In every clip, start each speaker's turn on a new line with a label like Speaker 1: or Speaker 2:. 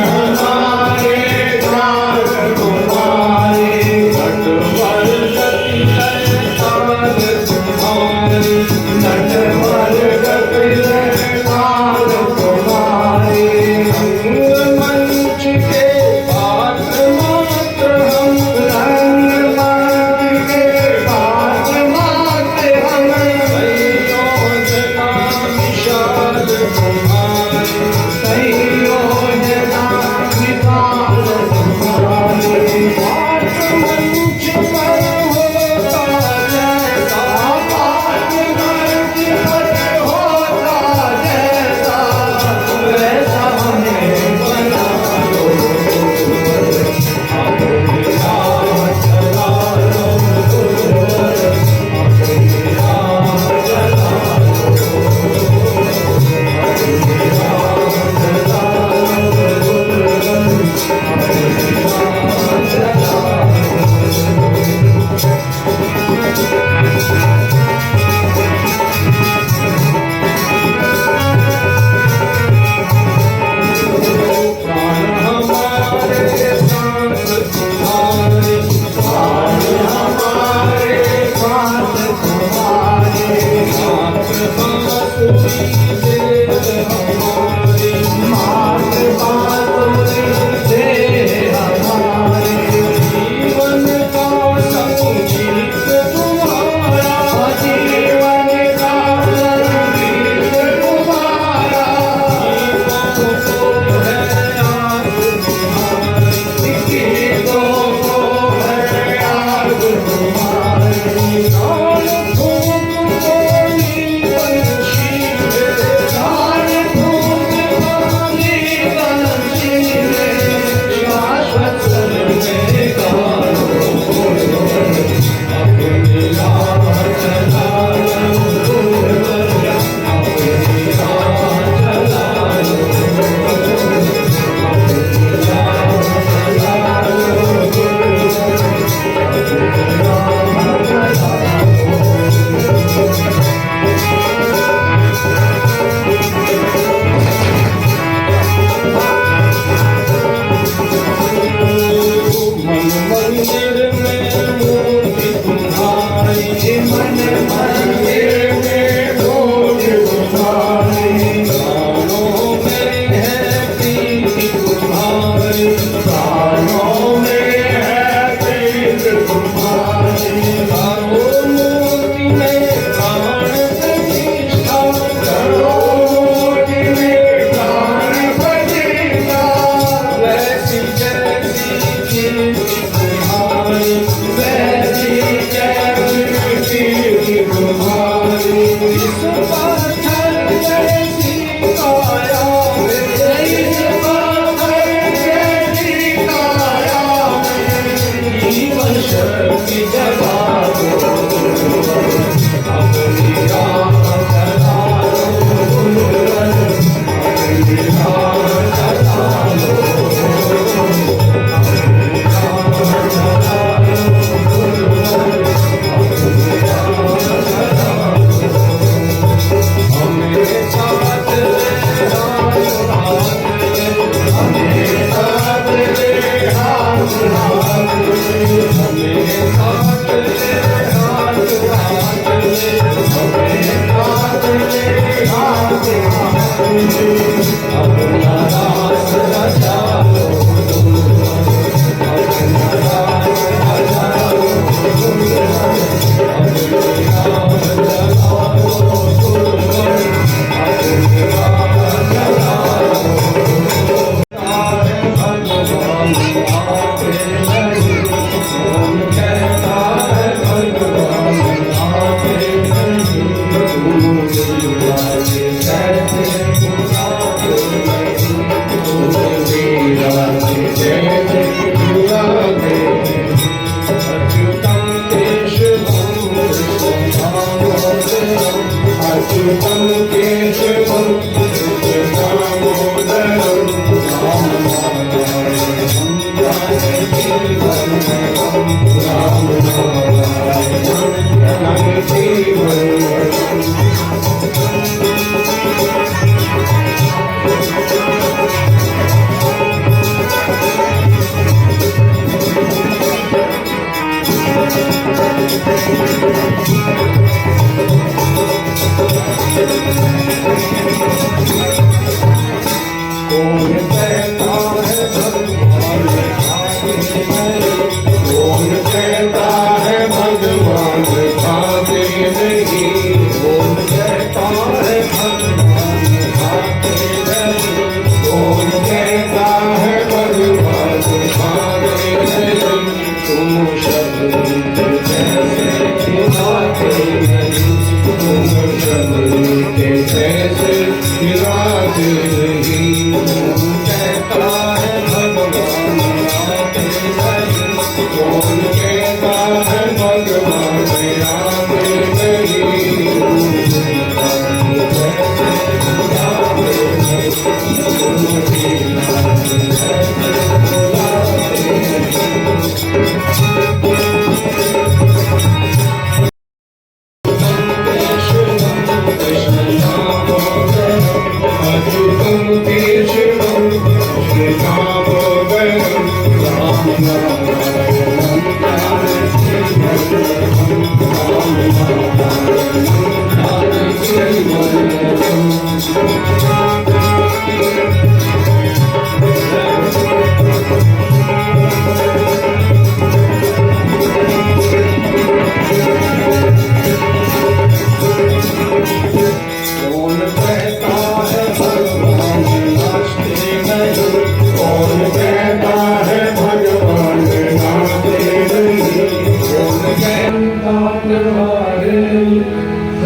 Speaker 1: हमारे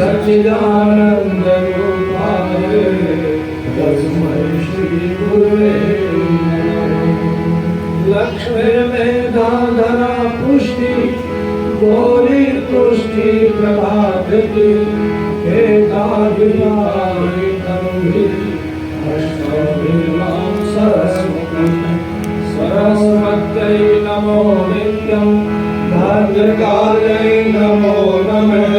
Speaker 1: सच्चिदानंद रूपाय तस्मै श्री गुरुवे लक्ष्मी मेधाधरा पुष्टि गौरी तुष्टि प्रभावती एकाधिकारी तनुभिः अष्टभिर्वां सरस्वत्यै नमो नित्यं भद्रकाल्यै नमो नमः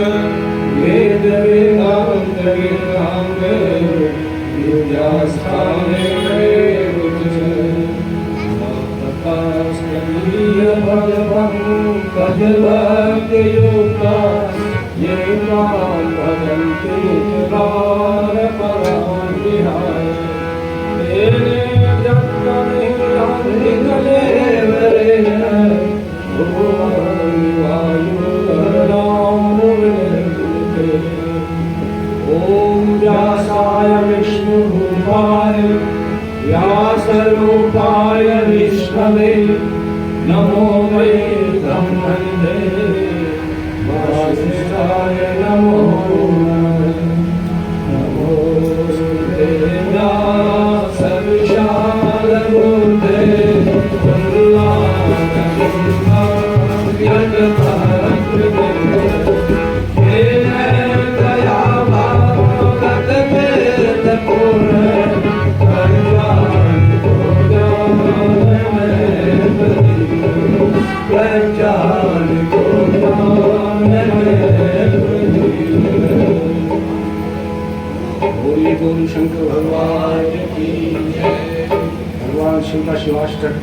Speaker 1: वेद वेदांत वेदांग विद्यास्थाने तपस्करीय भगवं कजलक्युक्ता ये मां भजन्ति परां विहाय तेने जन्मनिकले वरेण ओम व्यासाय विष्णुरूपाय व्यासरूपाय विष्णवे नमो वै ब्रह्मणे वासिष्ठाय नमो नमो सर्वशालबुद्धे बोल शंकर भगवान की जय। भगवान शिव का शिवाष्टक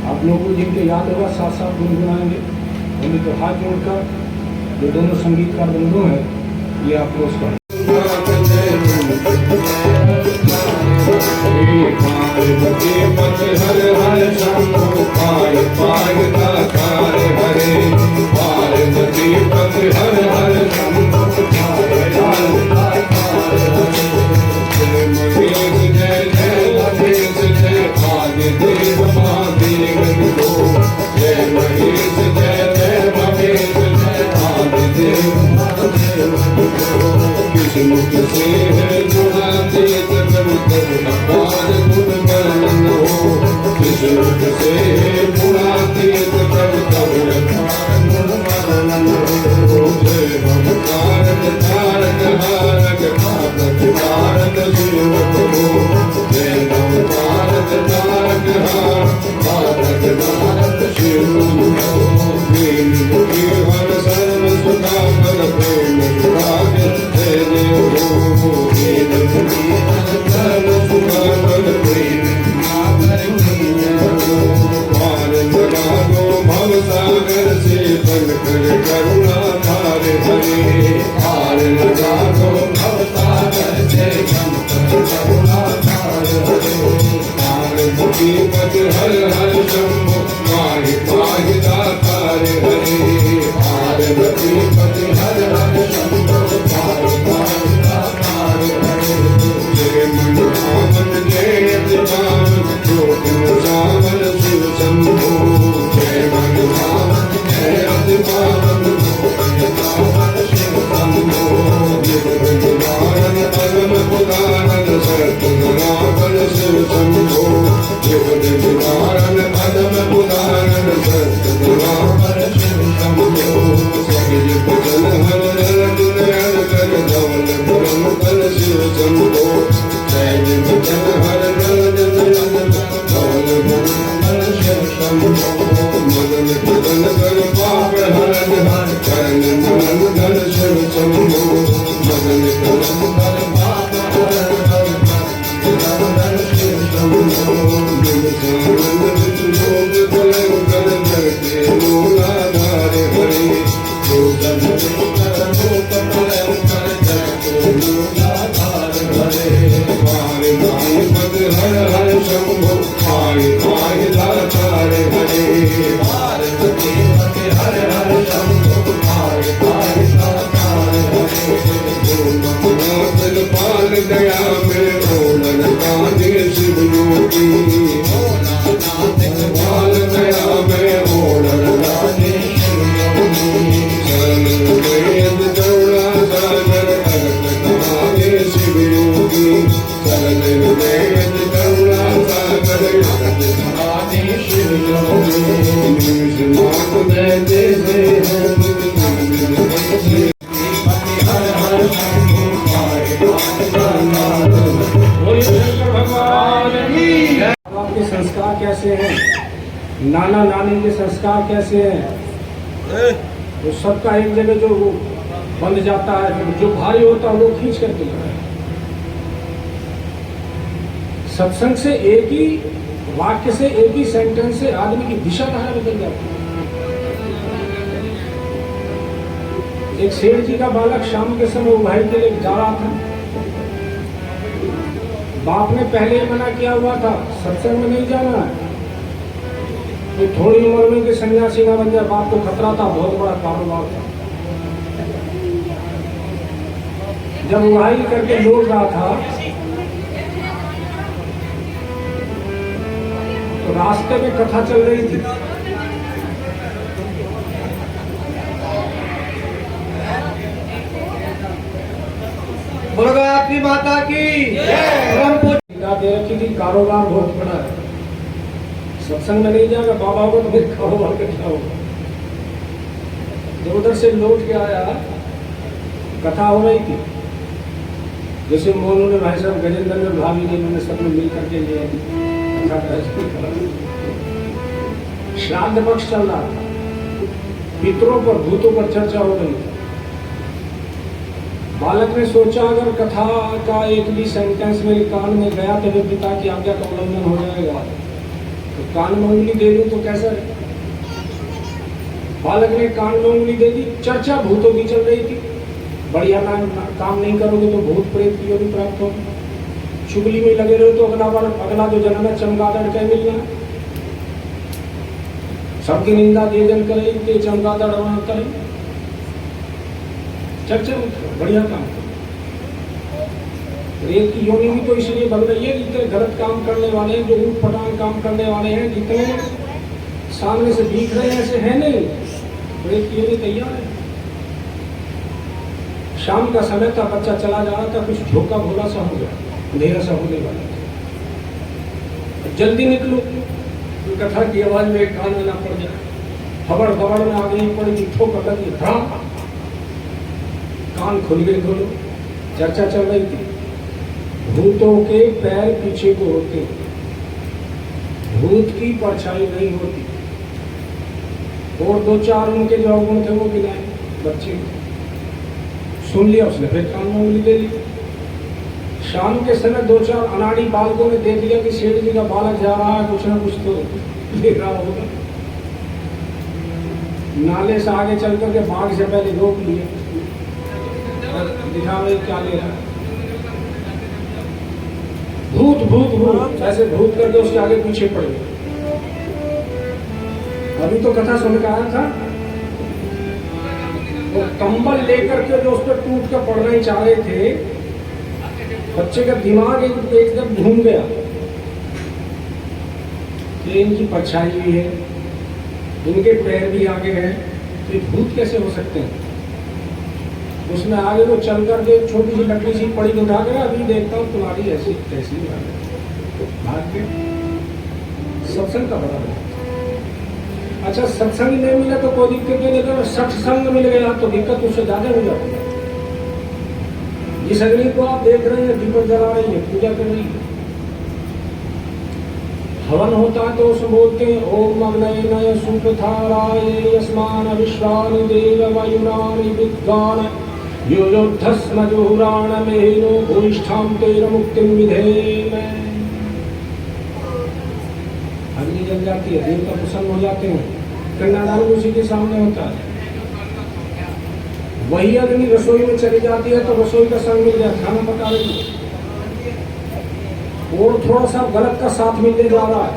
Speaker 1: आप लोगों को जिनके याद होगा साथ साथ गुनगुनाएंगे। उन्हें तो हाथ जोड़कर जो दोनों संगीतकार बंधु हैं ये आप रोज करें। हर हर शंभु पाय पाय दातार हरे पार्वती पति हर हर शंभु पाय महेश जय जय महेश जय आदिदेव महादेव को जय महेश जय जय महेश जय आदिदेव महादेव को किस मुख से है जुड़ाते सकल कर अपार गुण गान हो किस मुख से पति हर हर शंभो पाहि पाहि दातार हरे पार्वती पति हर हर शंभो पाहि पाहि दातार हरे जय मनोमन जय अतिपावन जोत सावन शिव शंभो जय मनोमन जय अतिपावन जोत सावन शिव शंभो निवारण परम पुराण सत्गुणाकर शिव शंभो जगत निवारण परम पुराण सत्गुणाकर शिव शंभो सभी भजन हर अर्जुन हर कर धवल परम कर शिव शंभो जय भजन हर अर्जुन धवल परम कर शिव शंभो मदन मदन कर पाप हरण हर करण मदन धर शिव शंभो मदन मदन कर पाप हरण हर करण धर शिव शंभो योग कलंकर करते मूलाधार हरे योग कलंकर करते मूलाधार हरे पाहि पाहि पद हर हर शंभो पाहि पाहि दातार हरे पार्वती पति हर हर शंभो पाहि पाहि दातार हरे पाल दया में ओलन कांधे शिव योगी पाल दया में ओलन कांधे शिव योगी शरण वेद दौड़ा सागर भगत कांधे शिव योगी शरण वेद दौड़ा सागर भगत कांधे शिव योगी निष्मात देते
Speaker 2: आपके संस्कार कैसे हैं, नाना नानी के संस्कार कैसे हैं, तो सबका एक जगह जो बंध जाता है, जो भारी होता है वो खींच करके लाता है। सत्संग से एक ही वाक्य से, एक ही सेंटेंस से आदमी की दिशा धारा बदल जाती है। एक सेठ जी का बालक शाम के समय भाई के लिए जा रहा था। बाप ने पहले ही मना किया हुआ था, सत्संग में नहीं जाना है, तो थोड़ी उम्र में के सन्यासी ना बन जाए। बाप को खतरा था, बहुत बड़ा कारोबार था। जब उड़ाई करके लौट रहा था तो रास्ते में कथा चल रही थी।
Speaker 3: आपकी माता की
Speaker 2: दे रखी थी, कारोबार बहुत बड़ा है। सत्संग में नहीं जाएगा बाबा को तो फिर कारोबार का क्या होगा। जब उधर से लौट के आया, कथा हो रही थी, जैसे मोनू ने भाई साहब गजेंद्र ने भाभी ने मैंने सब में मिल करके लिए श्राद्ध पक्ष चल रहा था। पितरों पर भूतों पर चर्चा हो रही थी। बालक ने सोचा अगर कथा का एक भी सेंटेंस मेरे कान में गया तो मेरे पिता की आज्ञा का उल्लंघन हो जाएगा, तो कान में उंगली दे दूं तो कैसा है। बालक ने कान में उंगली दे दी। चर्चा भूतों की चल रही थी, बढ़िया काम नहीं करोगे तो भूत प्रेत की योनि प्राप्त होगी, चुगली में लगे रहो तो अगला जो जन्म है चमगादड़ कह मिलना। सबकी निंदा दे जन करे, चमगादड़ करे। चर्चा बढ़िया काम। रेत की योनि भी तो इसलिए बन रही है, जितने गलत काम करने वाले हैं, जो ऊट पटांग काम करने वाले हैं, जितने सामने से दिख रहे हैं ऐसे है नहीं। रेत की योनि तैयार है। शाम का समय था, बच्चा चला जा रहा था, कुछ झोंका भोला सा हो गया, अंधेरा सा होने वाला था। जल्दी निकलो, कथा की आवाज में कान में ना पड़ जाए। खबर खबर में आगे पड़ी, ठोकर लगी, कान खुल गए। खोलो, चर्चा चल रही थी। भूतों के पैर पीछे को होते, भूत की परछाई नहीं होती। और दो चार उनके जो अवगुण थे वो गिनाए बच्चे। सुन लिया उसने, फिर कान में उंगली दे ली। शाम के समय दो चार अनाड़ी बालकों ने देख लिया कि सेठ जी का बालक जा रहा है, कुछ ना कुछ तो ले रहा होगा। नाले से आगे चल करके बाघ से पहले रोक लिए, दिखा रहे क्या ले रहा है। भूत भूत भूत ऐसे भूत करके उसके आगे पीछे पड़ गए। अभी तो कथा सुन के आया था, वो कंबल लेकर के जो उस पर टूट कर पड़ना ही चाह रहे थे, बच्चे का दिमाग एकदम घूम गया कि इनकी परछाई भी है, इनके पैर भी आगे हैं, तो ये भूत कैसे हो सकते हैं। उसमें आगे को चल करके छोटी सी लकड़ी सी पड़ी उठा कर, अभी देखता हूँ तुम्हारी ऐसी कैसी भाग के सत्संग का बड़ा है। अच्छा, सत्संग नहीं मिला तो कोई दिक्कत नहीं, लेकिन सत्संग मिल गया तो दिक्कत उससे ज्यादा हो जाती है। जिस अग्नि को आप देख रहे हैं दीपक जला रही है, पूजा कर रही है, हवन होता है तो उसमें बोलते हैं ओम अग्नये सुप्रथाराय यस्मान विश्वानि देव वायुरानि विद्वान योद्धस्म जुहुराण मेनो भूयिष्ठां तेन मुक्तिं विधेम। अग्नि जल जाती है, देवता प्रसन्न हो जाते हैं, कन्यादान उसी के सामने होता है। वही अग्नि रसोई में चली जाती है तो रसोई का संग मिल गया, खाना पका रही है, और थोड़ा सा गलत का साथ मिलने जा रहा है,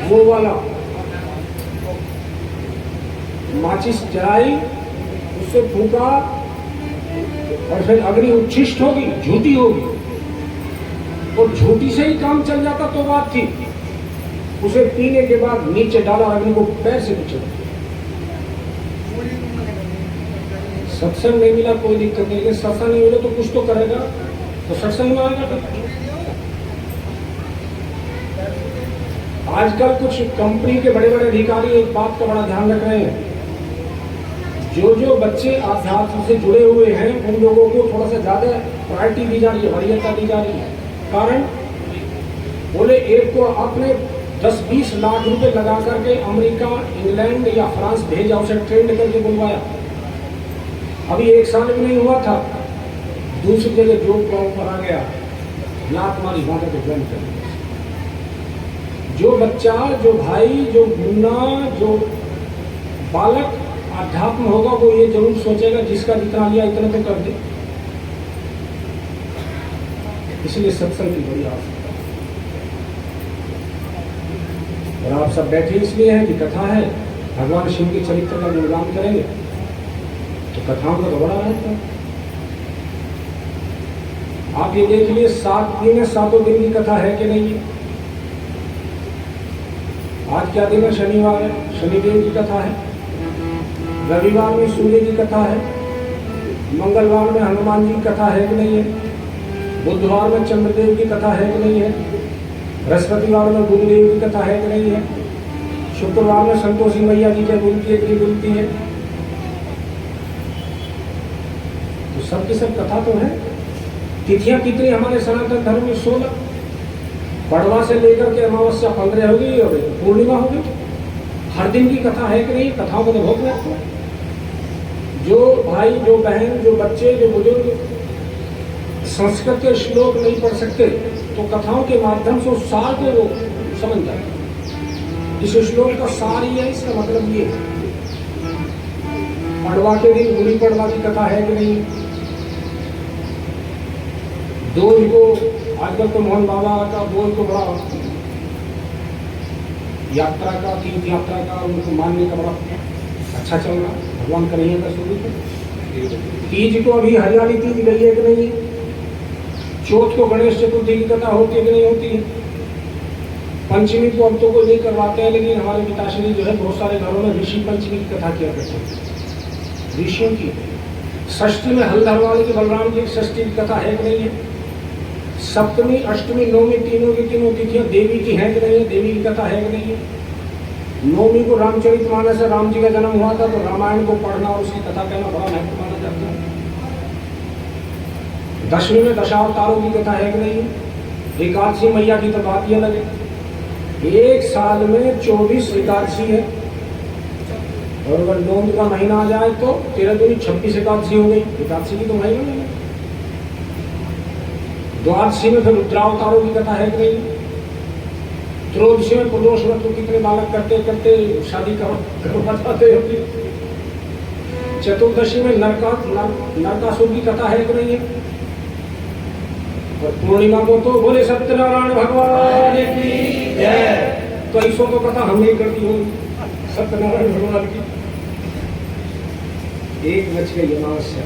Speaker 2: वो वाला माचिस जलाई, उससे फूका और फिर अग्नि उच्छिष्ट होगी, झूठी होगी, और झूठी से ही काम चल जाता तो बात थी। उसे पीने के बाद नीचे डाला, अग्नि को पैर से पीछे। सत्संग नहीं मिला कोई दिक्कत नहीं, लेकिन सत्संग नहीं मिला तो कुछ तो करेगा, तो सत्संग में आएगा। आजकल कुछ कंपनी के बड़े बड़े अधिकारी एक बात का बड़ा ध्यान रख रहे हैं, जो बच्चे अध्यात्म से जुड़े हुए हैं उन लोगों को थोड़ा सा ज्यादा प्रायोरिटी दी जा रही है, वरीयता दी जा रही है। कारण बोले एक को आपने 10-20 लाख रुपए लगा करके अमेरिका, इंग्लैंड या फ्रांस भेजा, उसे ट्रेंड करके बुलवाया, अभी 1 साल भी नहीं हुआ था, दूसरी जगह जॉब पर आ गया, लात मारी, वहां तक ज्वाइन कर दिया। जो बच्चा, जो भाई, जो मुन्ना, जो बालक अध्यात्म होगा वो ये जरूर सोचेगा जिसका जितना लिया इतना तो कर दे। इसलिए सत्संग की बड़ी आवश्यकता है। और आप सब बैठे इसलिए हैं कि कथा है, भगवान शिव के चरित्र का गुणगान करेंगे, तो कथाओं का तो बड़ा रहता है। आप ये देख लिए 7 दिन है, 7 दिन की कथा है कि नहीं है। आज क्या दिन है? शनिवार है, शनिदेव की कथा है। रविवार में सूर्य की कथा है, मंगलवार में हनुमान जी की कथा है कि नहीं है, बुधवार में चंद्रदेव की कथा है कि नहीं है, बृहस्पतिवार में गुरुदेव की कथा है कि नहीं है, शुक्रवार में संतोषी मैया जी क्या बोलती है कि नहीं बोलती है। तो सब की सब कथा तो है। तिथियां कितनी हमारे सनातन धर्म में? 16। पड़वा से लेकर के अमावस्या 15 होगी और पूर्णिमा होगी। हर दिन की कथा है कि नहीं? कथाओं को तो बहुत महत्व है। जो भाई, जो बहन, जो बच्चे, जो बुजुर्ग संस्कृत के श्लोक नहीं पढ़ सकते तो कथाओं के माध्यम से उस सार को वो समझ जाते। इस श्लोक का सार ही है, इसका मतलब ये है। पड़वा के दिन गुड़ी पड़वा की कथा है कि नहीं? दोज को आजकल तो मोहन बाबा का दोज को बड़ा यात्रा का, तीर्थ यात्रा का उनको मानने का बड़ा अच्छा चल रहा, भगवान कन्हैया का स्वरूप। तीज को अभी हरियाली तीज गई है कि नहीं? चौथ को गणेश चतुर्थी की कथा होती है कि नहीं होती है? पंचमी को अब तो कोई नहीं करवाते हैं, लेकिन हमारे पिताश्री जो है बहुत सारे घरों में ऋषि पंचमी की कथा किया करते हैं, ऋषियों की। षष्ठी में हल्दर वाले की बलराम जी की षष्ठी की कथा है कि नहीं है? सप्तमी, अष्टमी, नवमी तीनों की तीनों तिथियां देवी की है कि नहीं है? देवी की कथा है कि नहीं है? नवमी को रामचरितमानस से राम जी का जन्म हुआ था तो रामायण को पढ़ना और उसकी कथा कहना बड़ा महत्व माना जाता है। दशमी में दशावतारों की कथा है कि नहीं है? एकादशी मैया की तो बात ही अलग है। एक साल में 24 एकादशी है, और अगर नौंद का महीना आ जाए तो 13 दूनी 26 एकादशी हो गई। एकादशी की तो महीना नहीं है। द्वादशी में फिर रुद्रावतारों की कथा है कि नहीं? त्रयोदशी में प्रदोष व्रत को कितने बालक करते करते शादी करवा जाते होंगे। चतुर्दशी में नरकासुर की कथा है कि नहीं है? और पूर्णिमा को तो बोले सत्यनारायण भगवान की जय। तो ऐसो तो कथा हम नहीं करती हूँ सत्यनारायण भगवान की। 1 बज गई अमावस्या।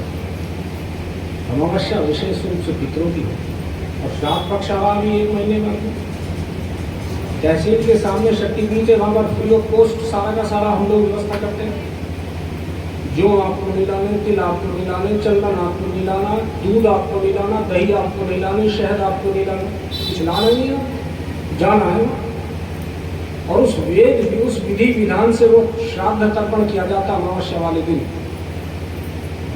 Speaker 2: अमावस्या विशेष रूप से पितरों की है और श्राद्ध पक्ष आ भी 1 महीने बाद। तहसील के सामने शक्तिपीठ है, वहाँ पर फ्री ऑफ कॉस्ट सारा का सारा हम लोग व्यवस्था करते हैं। जो आपको नहीं लाना, तिल आपको नहीं लाना, चंदन आपको नहीं लाना, दूध आपको नहीं लाना, दही आपको नहीं लानी, शहद आपको नहीं लाना, कुछ लाना नहीं है, जाना है। और उस वेद उस विधि विधान से वो श्राद्ध तर्पण किया जाता अमावस्या वाले दिन।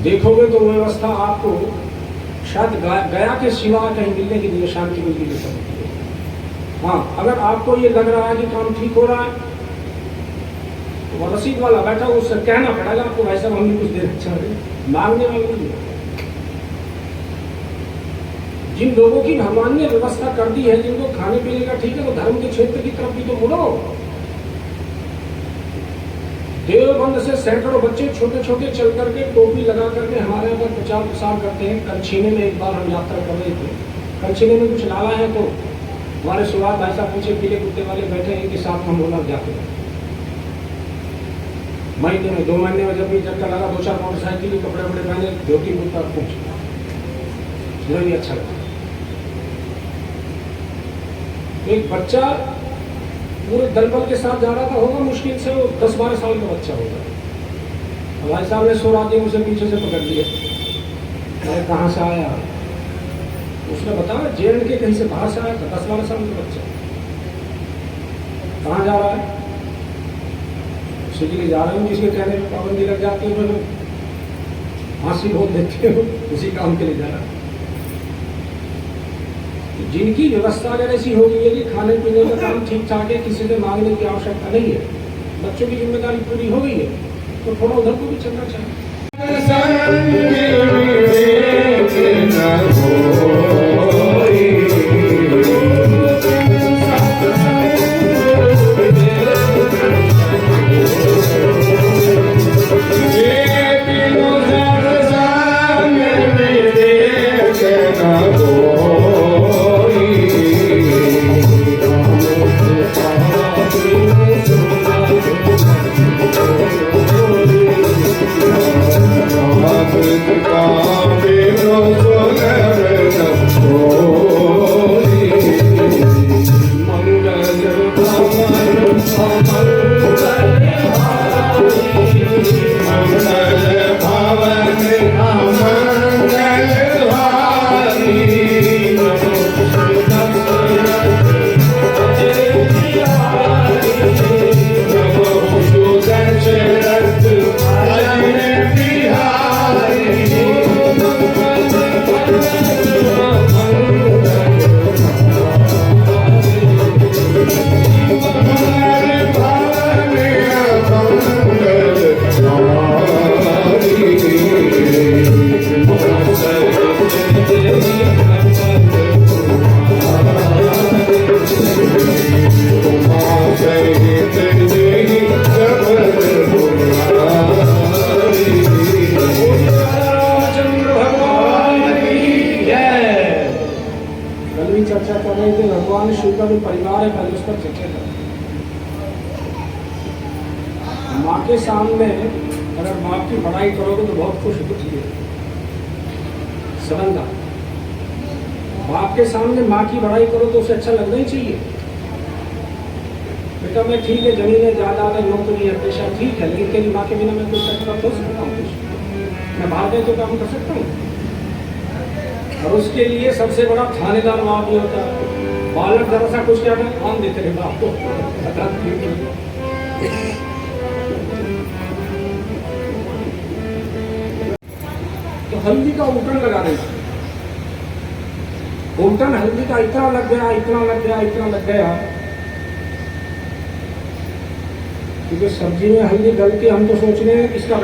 Speaker 2: देखोगे तो व्यवस्था आपको शायद गया के सिवा कहीं मिलने के लिए शांति मिलती है। हाँ, अगर आपको ये लग रहा है कि काम ठीक हो रहा है तो वो रसीद वाला बैठा उससे कहना पड़ेगा आपको, भाई साहब हमने कुछ देना चाह रहे, मांगने वाले नहीं। जिन लोगों की भगवान ने व्यवस्था कर दी है, जिनको खाने पीने का ठीक है, तो धर्म के क्षेत्र की तरफ भी तो मुड़ो। देवबंद से सैकड़ों बच्चे छोटे छोटे चल करके टोपी लगा करके हमारे यहाँ पर प्रचार प्रसार करते हैं। कलछीने में एक बार हम यात्रा कर रहे थे, कलछीने में कुछ लाला है तो हमारे सुहाग भाई साहब पीछे पीले कुत्ते वाले बैठे हैं, के साथ हम बोला जाते हैं। महीने में 2 महीने में जब भी चक्कर लगा, 2-4 मोटरसाइकिल के कपड़े वपड़े पहने, धोती कुर्ता पहुंचे, मुझे भी अच्छा लगा। एक बच्चा पूरे दलबल के साथ जा रहा था, होगा मुश्किल से वो 10-12 साल का बच्चा होगा। भाई साहब ने सो आके उसे पीछे से पकड़ लिया, मैं कहाँ से आया? उसने बताया जेल के कहीं से बाहर से आया था, 10-12 साल का बच्चा। कहाँ जा रहा है? उसी के लिए जा रहे हूँ जिसके कहने में पाबंदी लग जाती है, फांसी बहुत देते हो, उसी काम के लिए जा रहा है। जिनकी व्यवस्था अगर ऐसी हो गई है कि खाने पीने का काम ठीक ठाक है, किसी से मांगने की आवश्यकता नहीं है, बच्चों की जिम्मेदारी पूरी हो गई है, तो थोड़ा उधर को भी चलना चाहिए। चर्चा कर रहे थे, भगवान शिव का जो परिवार है पहले उस पर चर्चा कर। माँ के सामने अगर बाप की बड़ाई करोगे तो बहुत खुश होती है सबंदा। बाप के सामने माँ की बड़ाई करो तो उसे अच्छा लगना ही चाहिए। बेटा मैं ठीक है, जमीन है, जायदाद है, नौकरी है, पेशा ठीक है, लेकिन तेरी माँ के बिना मैं कुछ कर सकता हूँ? मैं बाहर गए तो काम कर सकता हूँ? और उसके लिए सबसे बड़ा थानेदार बाप भी होता है। बालक जरा सा कुछ क्या काम देते रहे बाप को। तो हल्दी का उल्टन लगा देगा। उल्टन हल्दी का इतना लग गया, इतना लग गया, इतना लग गया, क्योंकि सब्जी में हल्दी गलती हम तो सोच रहे हैं इसका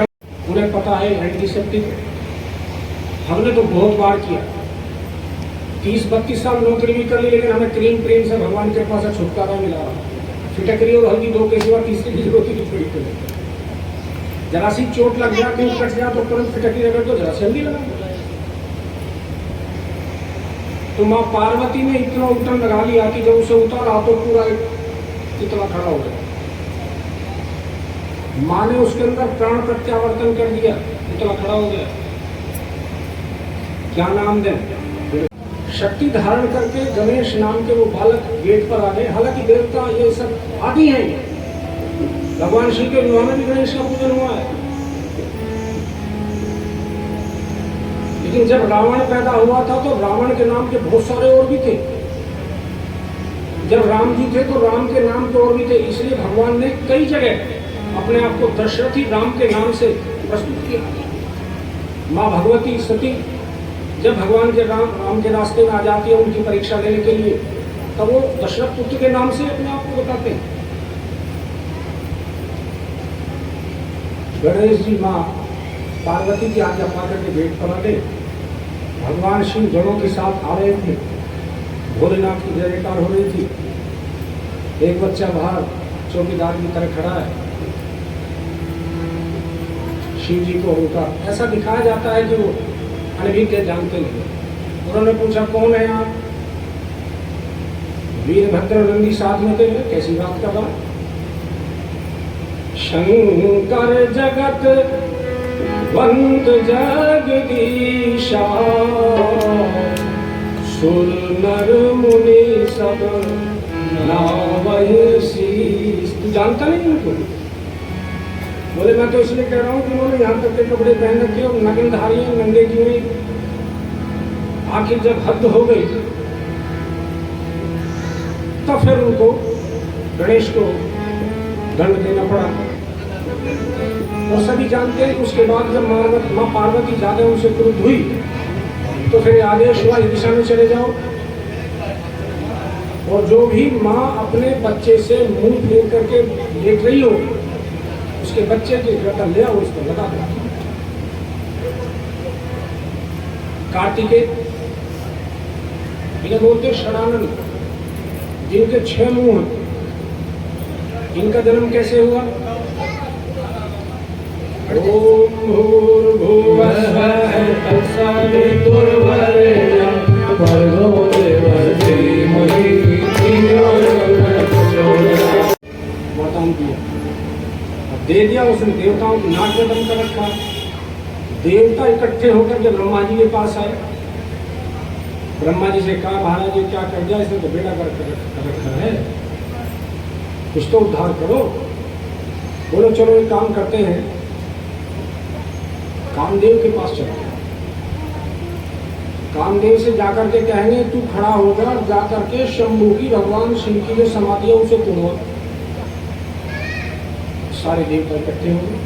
Speaker 2: उन्हें पता है एंटीसेप्टिक। हमने तो बहुत बार किया, 30-32 साल नौकरी भी कर ली, लेकिन हमें क्रीम से भगवान के पास छुटकारा मिला। फिटकरी और हल्दी 2 के सिवा तीसरी की जरूरत ही थोड़ी पड़ेगी। जरा सी चोट लग गया, कहीं कट गया तो तुरंत फिटकरी रगड़ दो, जरा सी हल्दी लगा। तो माँ पार्वती ने इतना उठन लगा लिया कि जब उसे उतारा तो पूरा इतना खड़ा हो गया। माँ ने उसके अंदर प्राण प्रत्यावर्तन कर दिया, इतना खड़ा हो गया। क्या नाम दें? शक्ति धारण करके गणेश नाम के वो बालक गेट पर आ गए। हालांकि देवता ये सब आदि हैं, भगवान श्री के विवाह में भी गणेश का पूजन हुआ है। लेकिन जब रावण पैदा हुआ था तो रावण के नाम के बहुत सारे और भी थे। जब राम जी थे तो राम के नाम के और भी थे। इसलिए भगवान ने कई जगह अपने आप को दशरथी राम के नाम से प्रस्तुत किया। माँ भगवती सती जब भगवान के राम के रास्ते में आ जाती है उनकी परीक्षा लेने के लिए, तब वो दशरथ पुत्र के नाम से अपने आप को बताते हैं। गणेश जी माँ पार्वती की आज्ञा पाकर के गेट पर आ गए। भगवान शिव जड़ों के साथ आ रहे थे। भोलेनाथ की जय जयकार हो रही थी। एक बच्चा बाहर चौकीदार की तरह खड़ा है। शिव जी को उनका ऐसा दिखाया जाता है कि वो अनभिज्ञ जानते नहीं। उन्होंने पूछा कौन है आप? वीरभद्र नंदी साथ में थे। कैसी बात का बात? शंकर जगत वंद जगदीशा सुर नर मुनि सब नावहि शीस। तू जानता नहीं उनको? बोले मैं तो इसलिए कह रहा हूँ कि उन्होंने यहाँ तक के कपड़े पहन रखे और नग्नधारी नंगे की हुई। आखिर जब हद हो गई तब फिर उनको गणेश को दंड देना पड़ा। और सभी जानते हैं कि उसके बाद जब माँ पार्वती ज्यादा उनसे क्रुद्ध हुई तो फिर आदेश हुआ इस दिशा में चले जाओ। और जो भी माँ अपने बच्चे से मुंह फेर करके लेट रही हो उसके बच्चे के गर्दन ले आओ, उसको लगा दो। कार्तिकेय इन्हें बोलते षडानन, जिनके 6 मुंह हैं। इनका जन्म कैसे हुआ? ओम भूर्भुवस्सुः तत्सवितुर्वरेण्यं भर्गो देवस्य धीमहि धियो यो न प्रचोदयात्। माताओं की दे दिया उसने। देवताओं को नाक में दम कर रखा। देवता इकट्ठे होकर जब ब्रह्मा जी के पास आए, ब्रह्मा जी से कहा महाराज ये क्या कर दिया? इसने तो बेड़ा कर रखा है, कुछ तो उद्धार करो। बोलो चलो एक काम करते हैं, कामदेव के पास चलो। कामदेव से जाकर के कहेंगे तू खड़ा होगा, जाकर के शंभू की भगवान शिव की जो समाधि है उसे तोड़ो। सारे देवता इकट्ठे होंगे।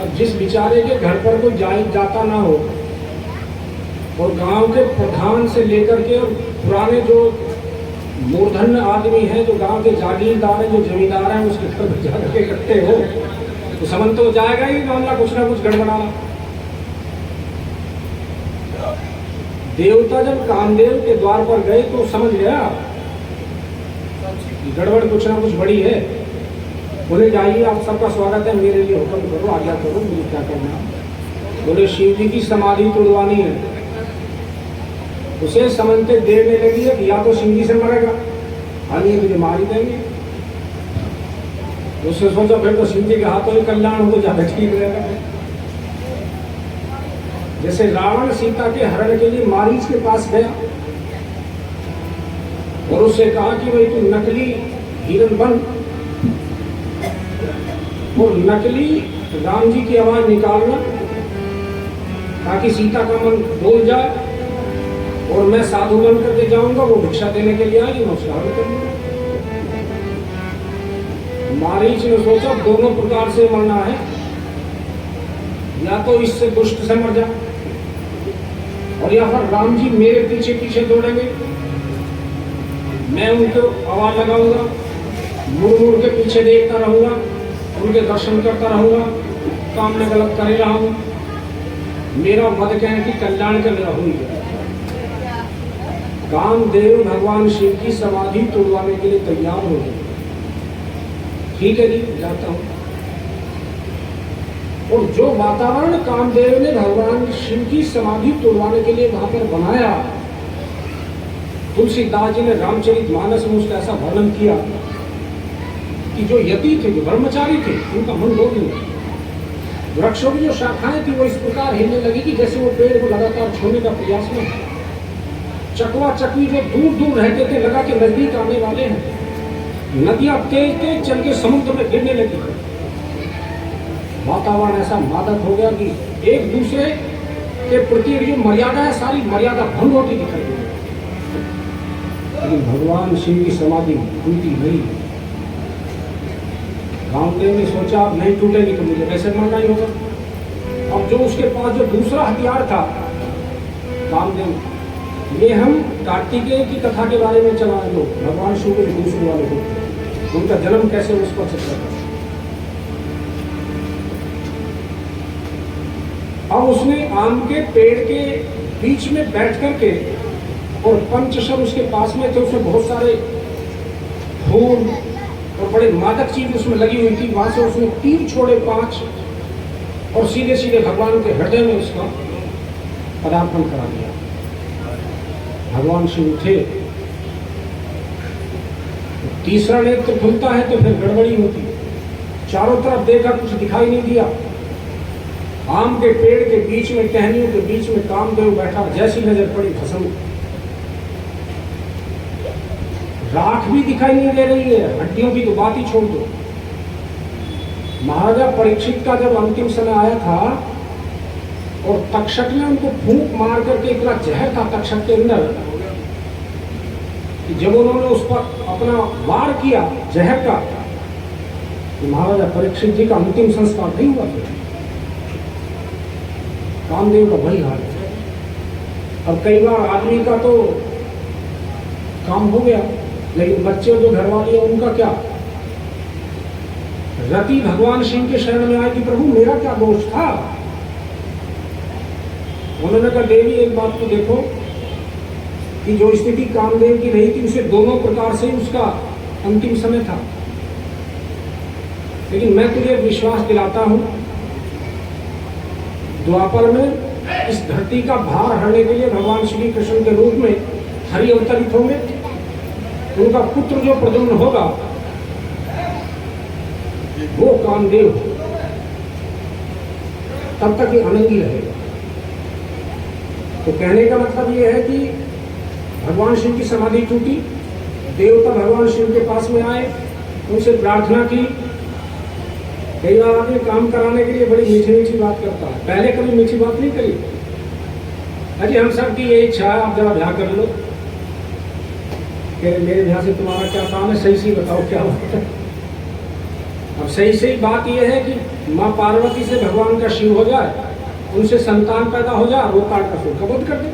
Speaker 2: अब जिस बेचारे के घर पर कोई जाता ना हो और गांव के प्रधान से लेकर के और पुराने जो मूर्धन्य आदमी हैं, जो गांव के जागीरदार हैं, जो जमींदार हैं, उसके घर पर जाकर के इकट्ठे हो तो समझ तो जाएगा ही मामला कुछ ना कुछ गड़बड़ाना। देवता जब कामदेव के द्वार पर गए तो समझ गया गड़बड़ कुछ ना कुछ बड़ी है। बोले जाइए आप सबका स्वागत है, मेरे लिए हुक्म करो, आज्ञा करो, मुझे क्या करना। बोले शिव जी की समाधि तोड़वानी है। उसे समझते देर में लगी है कि या तो शिव जी से मरेगा, हानि मुझे मार ही देंगे। उसने सोचा फिर तो शिव जी के हाथों में कल्याण हो ज्यादा ठीक रहेगा। जैसे रावण सीता के हरण के लिए मारीच के पास गया और उससे कहा कि भाई तू नकली हिरण बन और नकली राम जी की आवाज निकालना ताकि सीता का मन डोल जाए और मैं साधु बन करके जाऊंगा, वो भिक्षा देने के लिए आएगी, मैं उसका हरण करूंगा। मारीच ने सोचा दोनों प्रकार से मरना है, या तो इससे दुष्ट से मर जा और या फिर राम जी मेरे पीछे पीछे दौड़ेंगे, मैं उनको आवाज लगाऊंगा, मुड़ मुड़ के पीछे देखता रहूंगा, उनके दर्शन करता रहूंगा, काम में गलत कर रहा हूं, मेरा वध कहने की कल्याण का मेरा हुई है। कामदेव भगवान शिव की समाधि तोड़वाने के लिए तैयार हो गए। ठीक है जी, जाता हूं। और जो वातावरण कामदेव ने भगवान शिव की समाधि तोड़वाने के लिए वहां पर बनाया तुलसीदास जी ने रामचरितमानस में उसका ऐसा वर्णन किया कि जो यति थे, जो ब्रह्मचारी थे, उनका मन डोल गया। वृक्षों की जो शाखाएं थी वो इस प्रकार हिलने लगी कि जैसे वो पेड़ को लगातार छोड़ने का प्रयास में। चकवा चकवी जो दूर दूर रहते थे लगा के नजदीक आने वाले हैं। नदियां तेज तेज चल के समुद्र में गिरने लगी। वातावरण ऐसा मादक हो गया कि एक दूसरे के प्रति जो मर्यादा है सारी मर्यादा भंग होती दिखाई दी। लेकिन भगवान शिव की समाधि टूटी नहीं। रामदेव ने सोचा अब नहीं टूटेगी तो मुझे कैसे मानना ही होगा। अब जो उसके पास जो दूसरा हथियार था रामदेव, ये हम कार्तिकेय की कथा के बारे में चला लो। भगवान शिव के दूसरे वाले को उनका जन्म कैसे उस पर चल रहा। अब उसने आम के पेड़ के बीच में बैठ करके, और पंचशर उसके पास में थे, उसमें बहुत सारे फूल और बड़े मादक चीज उसमें लगी हुई थी। वहां से उसने तीर छोड़े 5 और सीधे सीधे भगवान के हृदय में उसका पदार्पण करा दिया। भगवान शिव उठे। तीसरा नेत्र खुलता है तो फिर गड़बड़ी होती। चारों तरफ देखा, कुछ दिखाई नहीं दिया। आम के पेड़ के बीच में, टहनियों के बीच में कामदेव बैठा। जैसी नजर पड़ी भस्म, राख भी दिखाई नहीं दे रही है। हड्डियों की तो बात ही छोड़ दो। महाराजा परीक्षित का जब अंतिम समय आया था और तक्षक ने उनको फूंक मार करके, इतना जहर था तक्षक के अंदर कि जब उन्होंने उस पर अपना वार किया जहर का, तो महाराजा परीक्षित जी का अंतिम संस्कार नहीं हुआ था। कामदेव का वही हाल है। अब कई बार आदमी का तो काम हो गया, लेकिन बच्चे जो घर वाले हैं उनका क्या। रति भगवान शिव के शरण में आई कि प्रभु मेरा क्या दोष था। उन्होंने कहा देवी एक बात तो देखो कि जो स्थिति कामदेव की रही थी उसे दोनों प्रकार से उसका अंतिम समय था। लेकिन मैं तुझे विश्वास दिलाता हूं, द्वापर में इस धरती का भार हरने के लिए भगवान श्री कृष्ण के रूप में हरि अवतरित होंगे। उनका पुत्र जो प्रद्युम्न होगा वो कामदेव, तब तक ये अनंगी रहेगा। तो कहने का मतलब ये है कि भगवान शिव की समाधि टूटी, देवता भगवान शिव के पास में आए, उनसे प्रार्थना की। कई बार आपने काम कराने के लिए बड़ी मीठी मीठी बात करता है, पहले कभी मीठी बात नहीं करी। अजी हम सब की ये इच्छा है, आप जरा ब्याह कर लो। मेरे ध्यान से तुम्हारा क्या काम है, सही सही बताओ क्या बात है। अब सही सही बात यह है कि माँ पार्वती से भगवान का शिव हो जाए, उनसे संतान पैदा हो जाए, वो काट का सुख बोध कर दे।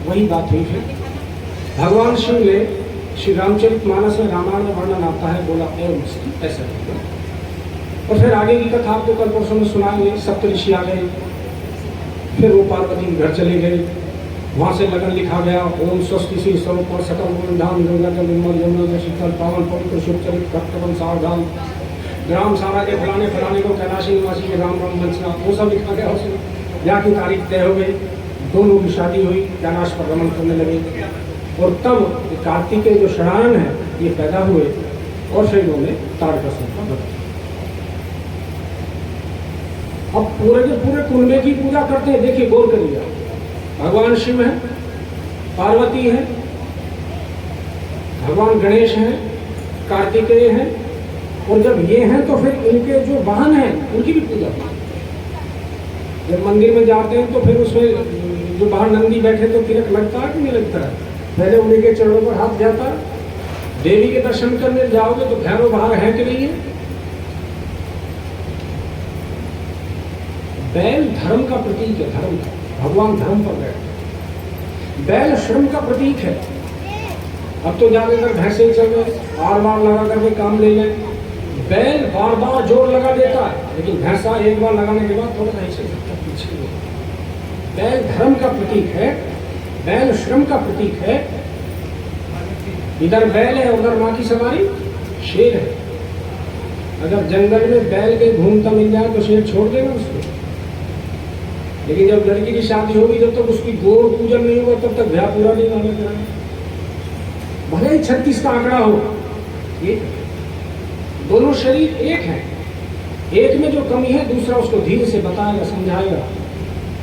Speaker 2: वही बात हुई है। भगवान शिव ने श्री रामचरितमानस में, रामायण में वर्णन आता है, बोला एवं ऐसा है। और फिर आगे की कथा आपको कल परसों में सुनाएंगे। सप्तऋषि आ गए, फिर वो पार्वती के घर चले गए। वहां से लगन लिखा गया, ओम स्वस्ति श्री स्वरूप सकल गुण धाम गंगा जल निर्मल यमुना शीतल पावन पवित्र शुभ चरित भक्तवन सावधान ग्राम सारा के फलाने को कैलाशी निवासी के राम राम वंशना, वो सब लिखा गया। उसमें ब्याह की तारीख तय हो गई, दोनों की शादी हुई, कैलाश पर रमन करने लगे। और तब कार्तिक के जो शरायन है ये पैदा हुए और फिर इन्होंने तारकासुर का वध किया। अब पूरे के पूरे कुंडे की पूजा करते हैं। देखिए गौर करिए, भगवान शिव है, पार्वती है, भगवान गणेश हैं, कार्तिकेय हैं, और जब ये हैं तो फिर इनके जो वाहन हैं उनकी भी पूजा होती है। जब मंदिर में जाते हैं तो फिर उसमें जो बाहर नंदी बैठे तो तिलक लगता है कि नहीं लगता है। पहले उन्हीं के चरणों पर हाथ जाता है। देवी के दर्शन करने जाओगे तो भैरव बाहर है कि नहीं है। बैल धर्म का प्रतीक है, धर्म का। भगवान धर्म पर बैठे। बैल श्रम का प्रतीक है। अब तो ज्यादातर भैंसे चल रहे, बार बार लगा करके काम ले लें। बैल बार बार जोर लगा देता है, लेकिन भैंसा एक बार लगाने के बाद थोड़ा ऐसे पीछे। बैल धर्म का प्रतीक है, बैल श्रम का प्रतीक है। इधर बैल है, उधर माँ की सवारी शेर है। अगर जंगल में बैल के घूमता मिल जाए तो शेर छोड़ देगा उसको। लेकिन जब लड़की की शादी होगी, जब तक उसकी गौर पूजन नहीं होगा तब तक ब्याह पूरा नहीं माना जाएगा। भले ही 36 का आंकड़ा हो, ये दोनों शरीर एक है। एक में जो कमी है दूसरा उसको धीरे से बताएगा, समझाएगा।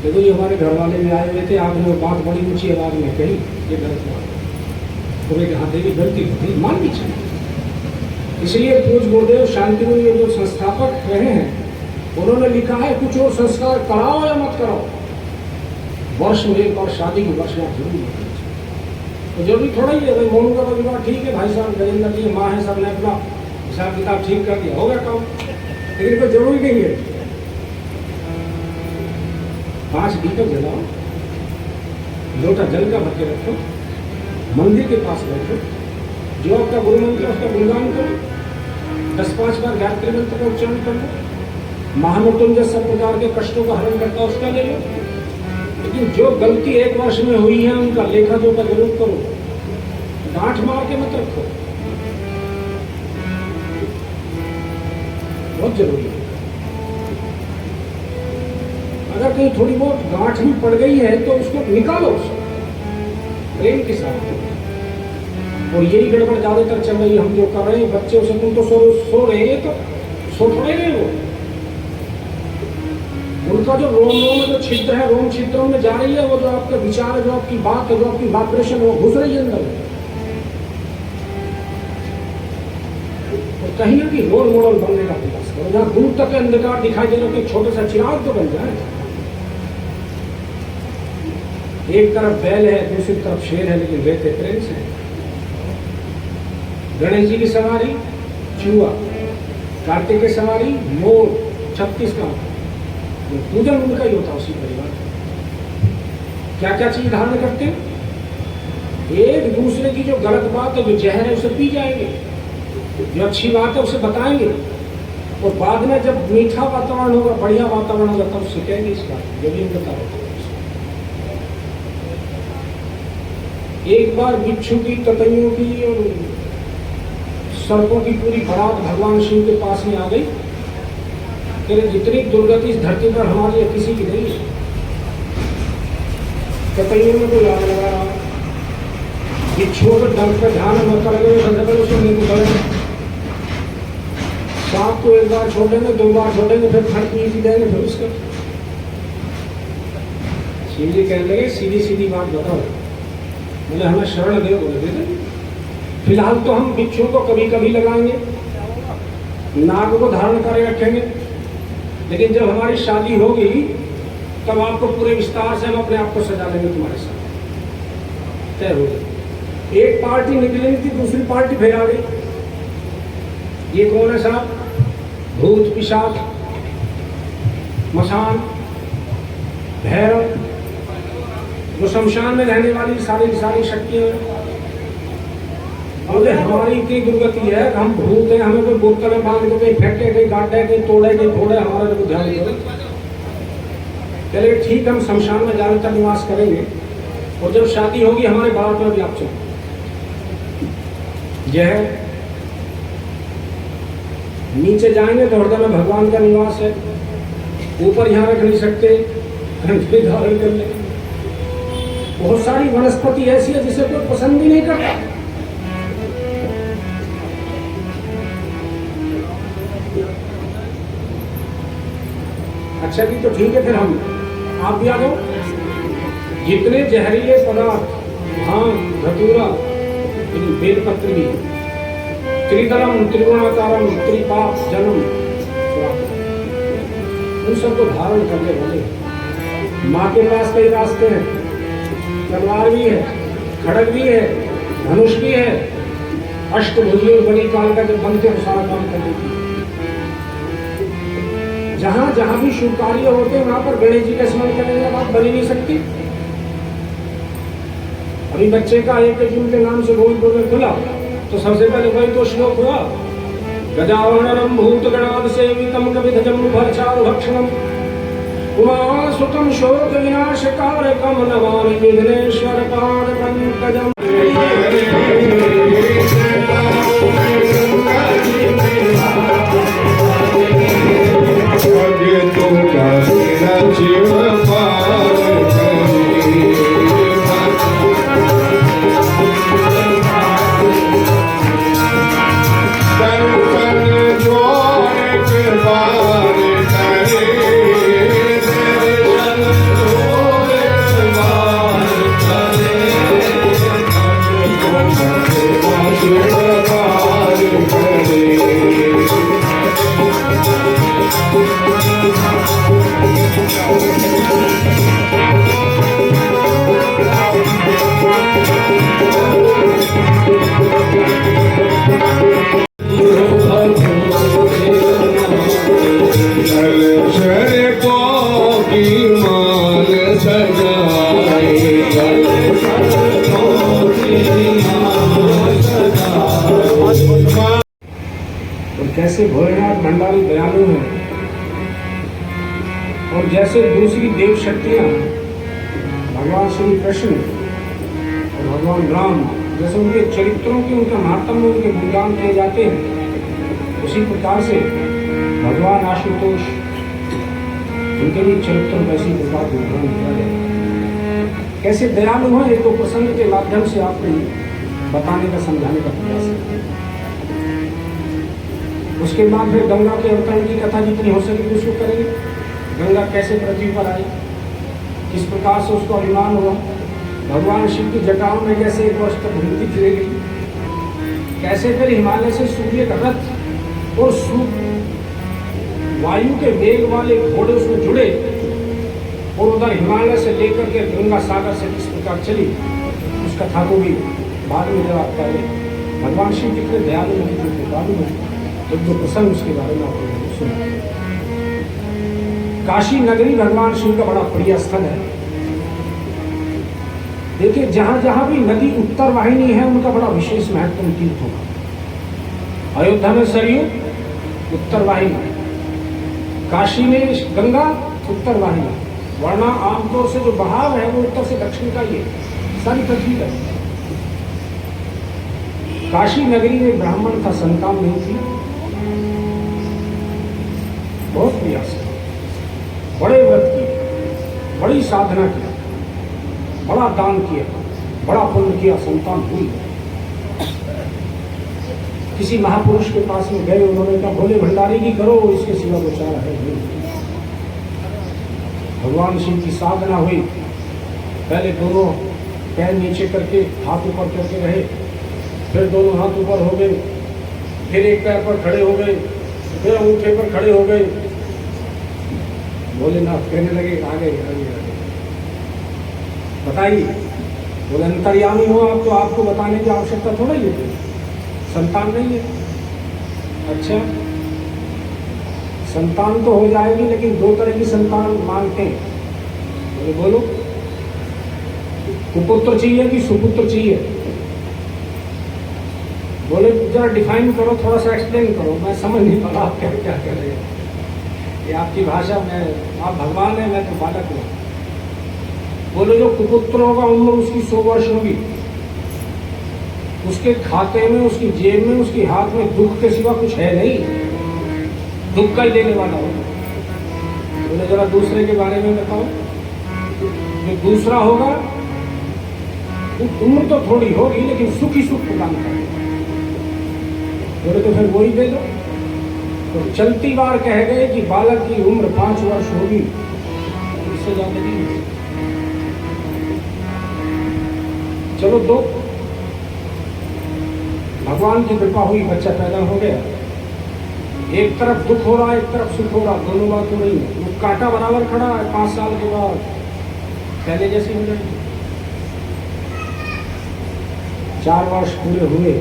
Speaker 2: देखो ये हमारे घर वाले भी आए हुए थे, आपने बात बड़ी ऊंची आवाज में कही, ये गलत बात है। पूरे के हाथ की गलती होती माननी चाहिए। इसलिए पूज्य गुरुदेव शांतिपुर ये जो संस्थापक रहे हैं, उन्होंने लिखा है कुछ और संस्कार कराओ या मत कराओ, वर्ष में एक बार शादी की वर्षगांठ जरूर होनी चाहिए। तो जरूरी थोड़ा ही है भाई, मोनू का विवाह ठीक है, भाई साहब गजेंद्र जी माँ है, सब ने अपना हिसाब किताब ठीक कर दिया, हो गया काम। लेकिन कोई जरूरी नहीं है। 5 दीपक जलाओ, लोटा जल का भर के रखो, मंदिर के पास बैठो, जो आपका गुरु मंत्र है उसका गुणगान करो, 10-5 बार गायत्री मंत्र का उच्चारण कर लो, महामृत्युंजय सब प्रकार के कष्टों का हरण करता उसका ले लो। लेकिन जो गलती 1 वर्ष में हुई है उनका लेखा जोखा जरूर करो, गांठ मार के मत रखो, बहुत जरूरी है। अगर कहीं थोड़ी बहुत गांठ भी पड़ गई है तो उसको निकालो प्रेम के साथ। और यही गड़बड़ ज्यादातर चल रही है, हम जो कर रहे हैं बच्चे उसे तुम तो सो रहे हैं तो सो थोड़े रहे वो, उनका जो रोम में जो छिद्र है, रोम छिद्रों में जा रही है, वो जो आपका विचार है, जो आपकी बात है, जो आपकी वाइब्रेशन वो घुस रही है अंदर। और कहीं ना कहीं रोल मॉडल बनने का प्रयास करो, जहाँ दूर तक अंधकार दिखाई दे रहा है, छोटा सा चिराग तो बन जाए। एक तरफ बैल है, दूसरी तरफ शेर है, लेकिन रहते प्रेम से। गणेश जी की सवारी चूहा, कार्तिक की सवारी मोर, 36 का पूजन उनका ही होता उसी परिवार। क्या क्या चीज धारण करते हैं? एक दूसरे की जो गलत बात है, जो जहर है, उसे पी जाएंगे, जो अच्छी बात है उसे बताएंगे, और बाद में जब मीठा वातावरण होगा, बढ़िया वातावरण होगा, तब सीखेंगे इस बात जो भी बताओ। एक बार बिच्छू की, ततैयों की और सर्पों की पूरी बारात भगवान शिव के पास में आ गई। तेरे जितनी दुर्गति इस धरती पर हमारी या किसी की नहीं है। ततैयों में कोई आग लगा रहा, बिच्छुओं के डंक पर ध्यान न कर गए, सांप को 1 बार छोड़ेंगे, 2 बार छोड़ेंगे, फिर फट पी जाएंगे, फिर उसका शिव जी कहने लगे सीधी सीधी बात बताओ। बोले हमें शरण दे। बोले फिलहाल तो हम बिच्छुओं को कभी कभी लगाएंगे, नाग को धारण कर रखेंगे, लेकिन जब हमारी शादी होगी तब आपको पूरे विस्तार से हम अपने आप को सजा लेंगे तुम्हारे साथ। तय हो गई। एक पार्टी निकली थी, दूसरी पार्टी फिर आ गई। ये कौन है साहब? भूत, पिशाच, मसान, भैरव, जो शमशान में रहने वाली सारी शक्तियां। बोले हमारी इतनी दुर्गति है, हम भूत हैं, हमें कोई बोतल में बांध के कहीं फेंके, कहीं काटे, कहीं तोड़े, कहीं फोड़े, हमारे को ध्यान दो। चले ठीक, हम शमशान में जाने तक निवास करेंगे, और जब शादी होगी हमारे बारात में भी आप चलो। यह नीचे जाएंगे तो हृदय में भगवान का निवास है, ऊपर यहाँ रख नहीं सकते, धारण कर ले। बहुत सारी वनस्पति ऐसी है जिसे कोई पसंद ही नहीं करता। अच्छा जी, तो ठीक है, फिर हम आप भी आ जाओ। जितने जहरीले पदार्थ, भांग, धतूरा, बेलपत्र भी, त्रिदलम, त्रिगुणाकारम, त्रिपाप जन्म, उन सबको धारण करने वाले माँ के पास कई रास्ते हैं। तलवार भी है, खड़ग भी है, धनुष भी है, अष्टभुजी और बनी काल का जब बनते हैं सारा काम कर देती है। जहां जहां भी शुभ कार्य होते हैं वहां पर गणेश जी का स्मरण करने की बात बनी नहीं सकती। अभी बच्चे का 1 जून के नाम से गोविंदपुर में खुला तो सबसे पहले वही तो श्लोक हुआ, गजाननम भूतगणाद सेवितम कविधजम भरचारु भक्षणम उमासुतम शोक विनाशकारकम नमामि विघ्नेश्वर पाद पंकजम।
Speaker 1: शिव
Speaker 2: कैसे भोलेनाथ भंडारी दयालु हैं और जैसे दूसरी देव शक्तियां भगवान श्री कृष्ण और भगवान राम जैसे उनके चरित्रों के उनके महात्म में उनके गुणगान किए जाते हैं, उसी प्रकार से भगवान आशुतोष उनके भी चरित्रों का इसी प्रकार विवरण किया जाए। कैसे दयालु हैं, एक तो प्रसंग के माध्यम से आपको बताने का समझाने का प्रयास है। उसके बाद फिर गंगा के अवतरण की कथा जितनी हो सके उसको करेंगे। गंगा कैसे पृथ्वी पर आई, किस प्रकार से उसको अभिमान हुआ, भगवान शिव की जटाओं में कैसे एक वर्ष तक घूमती फिरेगी, कैसे फिर हिमालय से सूर्य का रथ और वायु के वेग वाले घोड़े उसमें जुड़े और उधर हिमालय से लेकर के गंगा सागर से किस प्रकार चली, उस कथा को भी बाद में जब आपका भगवान शिव कितने दयालु हैं, कितने कृपालु हैं, एक दो प्रसंग उसके बारे में आपको सुना। काशी नगरी भगवान शिव का बड़ा प्रिय स्थल है। देखिए जहां जहां भी नदी उत्तर वाहिनी है उनका बड़ा विशेष महत्व तीर्थ होगा। अयोध्या में सरयू उत्तर वाहिनी, काशी में गंगा उत्तर वाहिनी, वरना आमतौर से जो बहाव है वो उत्तर से दक्षिण का ही है, सारी पृथ्वी का। काशी नगरी में ब्राह्मण था, संतान नहीं थी, बहुत प्रयास किया, बड़े व्रत किए, बड़ी साधना की, बड़ा दान किया, बड़ा पुण्य किया, संतान हुई। किसी महापुरुष के पास में गए, उन्होंने कहा भोले भंडारी की करो, इसके सिवा तो चारा है नहीं। भगवान शिव की साधना हुई, पहले दोनों पैर नीचे करके हाथ ऊपर करके रहे, फिर दोनों हाथ ऊपर हो गए, फिर एक पैर पर खड़े हो गए, फिर अंगूठे पर खड़े हो गए। भोलेनाथ कहने लगे आगे बताइए, बोले अंतर्यामी हो आप, तो आपको बताने की आवश्यकता थोड़ा ही है, संतान नहीं है। अच्छा, संतान तो हो जाएगी, लेकिन दो तरह की संतान मांगते हैं। बोले बोलो, कुपुत्र चाहिए कि सुपुत्र चाहिए? बोले जरा डिफाइन करो, थोड़ा सा एक्सप्लेन करो, मैं समझ नहीं पा रहा आप क्या कह रहे हैं, ये आपकी भाषा में, आप भगवान है, मैं तो बालक हूँ। बोले जो कुपुत्र होगा उम्र उसकी 100 वर्ष होगी, उसके खाते में, उसकी जेब में, उसके हाथ में दुख के सिवा कुछ है नहीं, दुख का ही देने वाला होगा। बोले जरा दूसरे के बारे में बताओ। जो दूसरा होगा उम्र तो थोड़ी होगी, लेकिन सुख ही सुख प्रदान करेगा। बोले तो फिर वही दे दो। तो चलती बार कह गए कि बालक की उम्र 5 वर्ष होगी, इससे ज्यादा नहीं। चलो दो, भगवान की कृपा हुई, बच्चा पैदा हो गया। एक तरफ दुख हो रहा है, एक तरफ सुख हो रहा, दोनों बात हो रही है। वो कांटा बराबर खड़ा है, 5 साल के बाद पहले जैसे हो जाएगी। 4 वर्ष पूरे हुए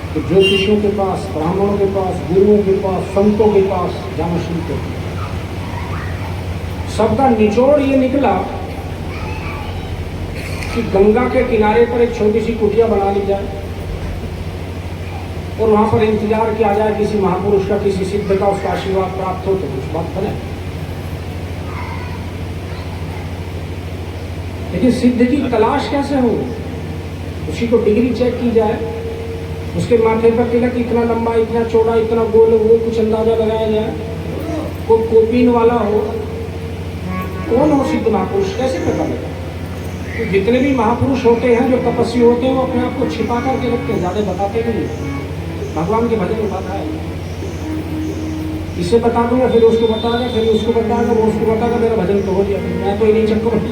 Speaker 2: तो ज्योतिषियों के पास, ब्राह्मणों के पास, गुरुओं के पास, संतों के पास जाना शुरू कर दिया। सबका निचोड़ ये निकला कि गंगा के किनारे पर एक छोटी सी कुटिया बना ली जाए और वहां पर इंतजार किया जाए किसी महापुरुष का, किसी सिद्ध का, उसका आशीर्वाद प्राप्त हो तो कुछ बात बने। लेकिन सिद्ध की तलाश कैसे हो? उसी को डिग्री चेक की जाए, उसके माथे पर तिलक इतना लंबा, इतना चौड़ा, इतना गोल, वो कुछ अंदाजा लगाया जाए। कोई कोपीन वाला हो, कौन हो सिद्ध महापुरुष, कैसे पता लगा? तो जितने भी महापुरुष होते हैं, जो तपस्वी होते हैं, वो अपने आप को छिपा करके रखते हैं, ज्यादा बताते नहीं। भगवान के भजन में बात है, इसे बता दूंगा, फिर उसको बताएगा, फिर उसको बताएगा, वो उसको बताएगा, मेरा भजन तो हो गया, मैं तो इन्हीं चक्कर में।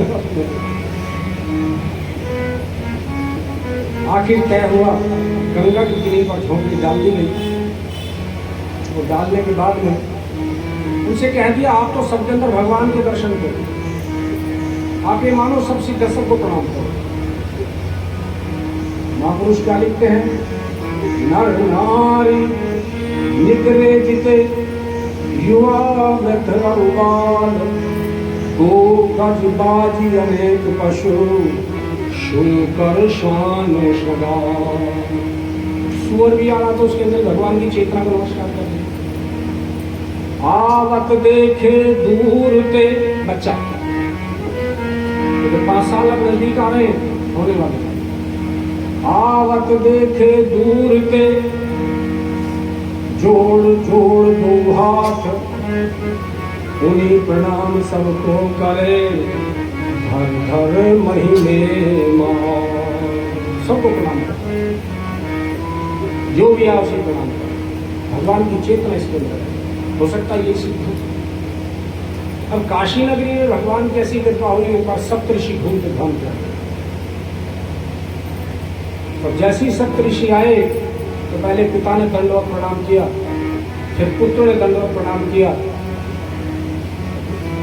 Speaker 2: आखिर तय हुआ, गंगा की किनारे पर झोंपड़ी डाल दी गई। वो डालने के बाद में उनसे कह दिया, आप तो सबके अंदर भगवान के दर्शन करो, आप ये मानो सब सिद्धेश्वर को प्रणाम करो। महापुरुष क्या लिखते हैं? नर नारी निकरे जिते युवा व्यथ बाल, को गज बाजी अनेक पशु, शुकर शान सदा। सुअर भी आ रहा तो उसके अंदर भगवान की चेतना को नमस्कार कर दिया। आवत देखे दूर ते बच्चा, तो 5 साल अब नजदीक आ रहे हैं होने वाले। आवत देखे दूर ते जोड़ जोड़ दो हाथ, उन्हीं प्रणाम सबको करे, धर धर महीने माँ। सबको प्रणाम करे, जो भी है उसे प्रणाम करे। भगवान की चेतना इसके अंदर है। हो सकता है ये सिद्ध। अब काशी नगरी में भगवान की ऐसी कृपा हुई, एक बार सप्तऋषि घूम के धाम किया। और जैसे ही सप्तऋषि आए तो पहले पिता ने दंडवत प्रणाम किया, फिर पुत्र ने दंडवत प्रणाम किया।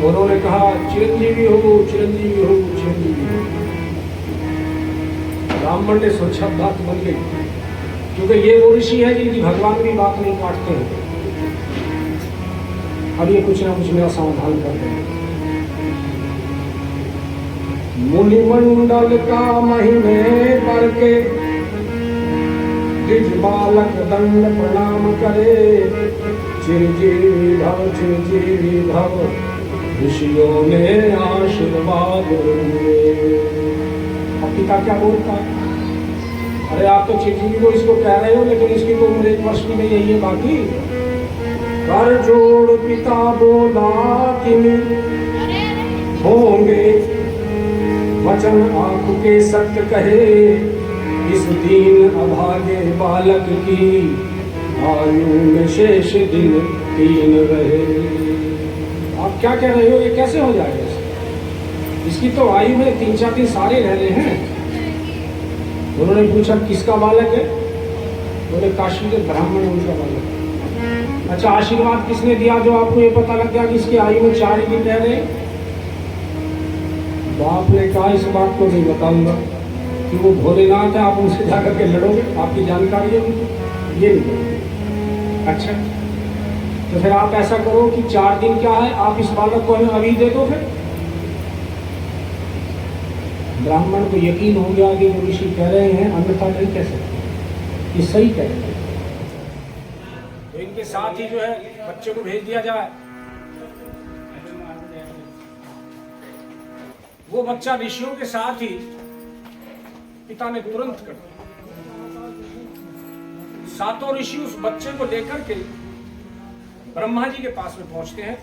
Speaker 2: उन्होंने कहा चिरंजीवी हो, चिरंजीवी हो, चिरंजीवी हो। ब्राह्मण ने स्वच्छात बन गई, क्योंकि ये वो ऋषि है जिनकी भगवान भी बात नहीं काटते हैं। अब ये कुछ ना कुछ मेरा समाधान कर देंगे। मुनिमंडल का महिमे करके द्विज बालक दंड प्रणाम करे, चिरंजीवी भव, चिरंजीवी भव, ऋषियों ने आशीर्वाद दिए। अब पिता क्या बोलता है? अरे आप तो चिरंजीवी को इसको कह रहे हो, लेकिन इसकी तो उम्र 1 वर्ष भी नहीं है, ये बाकी। कर जोड़ पिता बोला कि होंगे वचन आपके सत्य कहे, इस दीन अभागे बालक की आयु में शेष दिन 3 रहे। आप क्या कह रहे हो? ये कैसे हो जाएगा? इसकी तो आयु में 3-4 दिन सारे रह रहे हैं। उन्होंने पूछा किसका बालक है? बोले काशी के ब्राह्मण उनका बालक। अच्छा, आशीर्वाद किसने दिया जो आपको ये पता लग गया कि इसकी आयु में 4 दिन रह रहे? बाप ने कहा इस बात को नहीं बताऊंगा कि वो भोलेनाथ है, आप उनसे जाकर के लड़ोगे, आपकी जानकारी है ये नहीं। अच्छा, तो फिर आप ऐसा करो कि 4 दिन क्या है, आप इस बालक को हमें अभी दे दो। फिर ब्राह्मण को यकीन हो गया कि जो ऋषि कह रहे हैं अन्यथा नहीं कह सकते, ये सही कह रहे हैं। तो इनके साथ ही जो है बच्चे को भेज दिया जाए। वो बच्चा ऋषियों के साथ ही पिता ने तुरंत कर दिया। 7 ऋषि उस बच्चे को लेकर के ब्रह्मा जी के पास में पहुंचते हैं।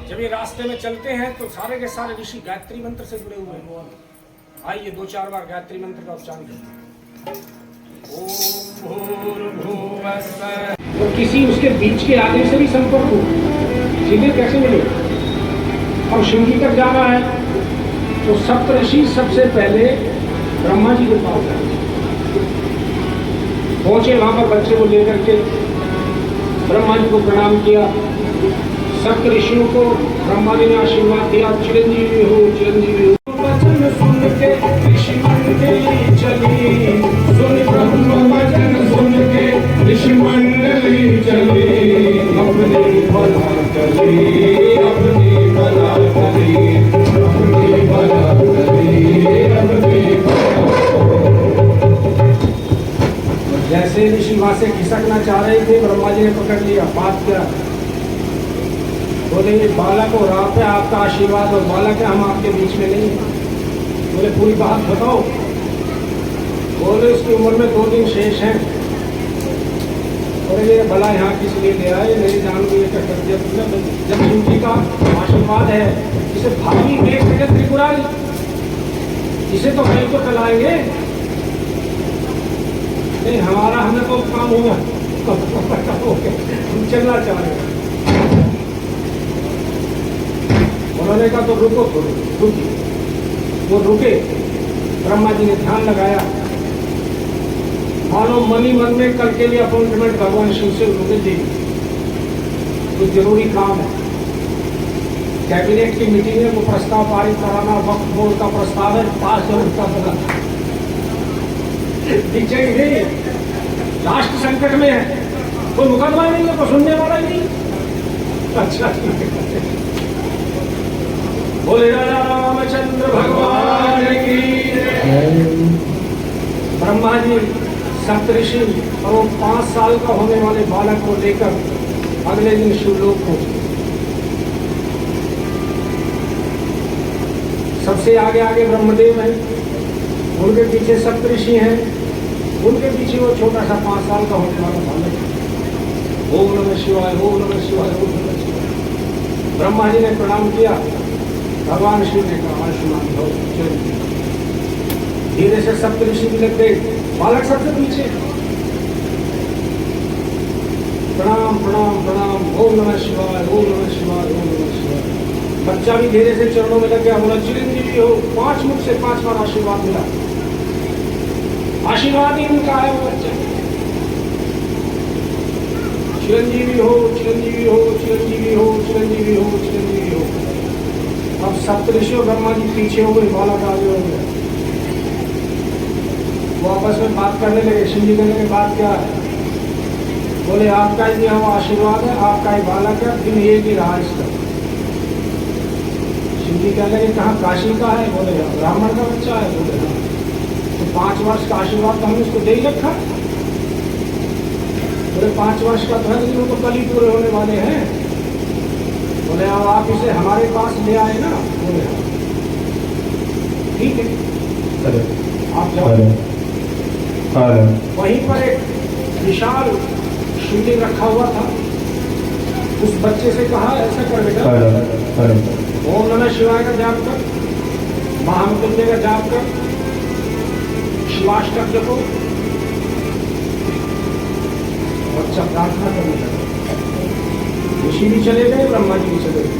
Speaker 2: जब ये रास्ते में चलते हैं तो सारे के सारे ऋषि गायत्री मंत्र से जुड़े हुए हैं। आइए 2-4 बार गायत्री मंत्र का उच्चारण करते हैं। ओम भूर्भुवः स्वः। तो किसी उसके बीच के आदमी से भी संपर्क हो, सीधे कैसे मिले? और शिवजी तक जाना है तो सप्तऋषि सबसे पहले ब्रह्मा जी के पास गए। पहुंचे वहां पर बच्चे को लेकर के, ब्रह्मा जी को प्रणाम किया। सप्त ऋषियों को ब्रह्मा जी ने आशीर्वाद दिया, चिरंजीवी हो, चिरंजीवी हो। वचन सुन के ऋषि मंडली चली, सुन ब्रह्म वचन सुन के ऋषि मंडली चली। अपनी बला चली, अपनी बला चली, अपनी बला चली, अपनी जैसे ऋषि वहां से खिसकना चाह रहे थे, ब्रह्मा जी ने पकड़ लिया। बात क्या? बोले बालक और आप है, आपका आशीर्वाद और बालक है, हम आपके बीच में नहीं है। बोले पूरी बात बताओ। बोले इसकी उम्र में 2 दिन शेष हैं। बोले ये भला यहाँ किस लिए ले आए? मेरी जान को ये कर दिया तुमने। जब शिवजी का आशीर्वाद है, इसे भागी देख सके त्रिपुरारी, इसे तो कहीं तो चलाएंगे नहीं। हमारा हमें तो काम होगा, हम चलना चाह रहे हैं। उन्होंने कहा तो रुको, थोड़ी रुकी। वो रुके, ब्रह्मा जी ने ध्यान लगाया। मानो मन ही मन में कल के लिए अपॉइंटमेंट भगवान शिव से उन्होंने दे दी। कुछ जरूरी काम है, कैबिनेट की मीटिंग में वो प्रस्ताव पारित कराना, वक्फ बोर्ड का प्रस्ताव है, 5 जरूर का पता नहीं। राष्ट्र संकट में है, कोई मुकदमा नहीं है, कोई सुनने वाला ही नहीं। अच्छा, बोले राजा रामचंद्र भगवान की। जी सप्तऋषि और वो 5 साल का होने वाले बालक को लेकर अगले दिन शिवलोक पहुंचे। सबसे आगे आगे ब्रह्मदेव हैं, उनके पीछे सप्तऋषि हैं, उनके पीछे वो छोटा सा 5 साल का होने वाला बालक है। ओम नमः शिवाय, ओम नमः शिवाय, ओम नमः शिवाय। ब्रह्मा जी ने प्रणाम किया। भगवान शिव ने कहा आयुष्मान भव। धीरे से सप्तऋषि भी लग गए, बालक सबसे पीछे। प्रणाम प्रणाम प्रणाम, ओम नमः शिवाय, ओम नमः शिवाय, ओम नमः शिवाय। बच्चा भी धीरे से चरणों में लग गया, बोला चिरंजीवी हो। 5 मुख से 5 बार आशीर्वाद मिला। आशीर्वाद ही उनका है वो बच्चा। चिरंजीवी हो, चिरंजीवी हो, चिरंजीवी हो, चिरंजीवी हो, चिरंजीवी हो। अब सप्तऋषि और ब्रह्मा जी पीछे हो गए, बालक आगे हो गया। वो आपस में बात करने लगे। शिव जी कहने की बात क्या है? बोले आपका ही दिया हुआ आशीर्वाद है, आपका ही बालक है, दिन एक ही रहा इसका। शिव जी कहने लगे कहाँ काशी का है? बोले ब्राह्मण का बच्चा है। बोले हाँ। तो 5 वर्ष का आशीर्वाद तो हमने उसको दे ही रखा। बोले 5 वर्ष का तो है, लेकिन वो तो कल ही पूरे होने वाले हैं। बोले अब आप इसे हमारे पास ले आए ना। बोले हाँ ठीक है, आप जाओ। वहीं पर एक विशाल शिवलिंग रखा हुआ था। उस बच्चे से कहा ऐसा कर बेटा, ओम नमः शिवाय का जाप कर, महामृत्युंजय का जाप कर, शिवाष्टक जपो। बच्चा प्रार्थना करने लगा। ऋषि भी चले गए, ब्रह्मा जी भी चले गए।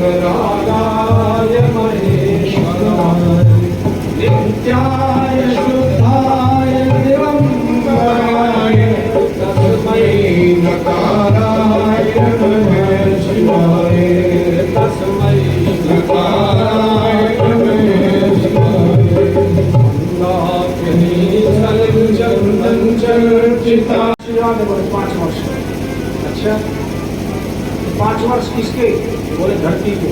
Speaker 2: भस्मांगरागाय महेश्वराय नित्याय शुद्धाय दिगंबराय तस्मै नकाराय नमः शिवाय, तस्मै नकाराय नमः शिवाय। आशीर्वाद बोले 5 वर्ष। अच्छा 5 वर्ष किसके? बोले धरती के।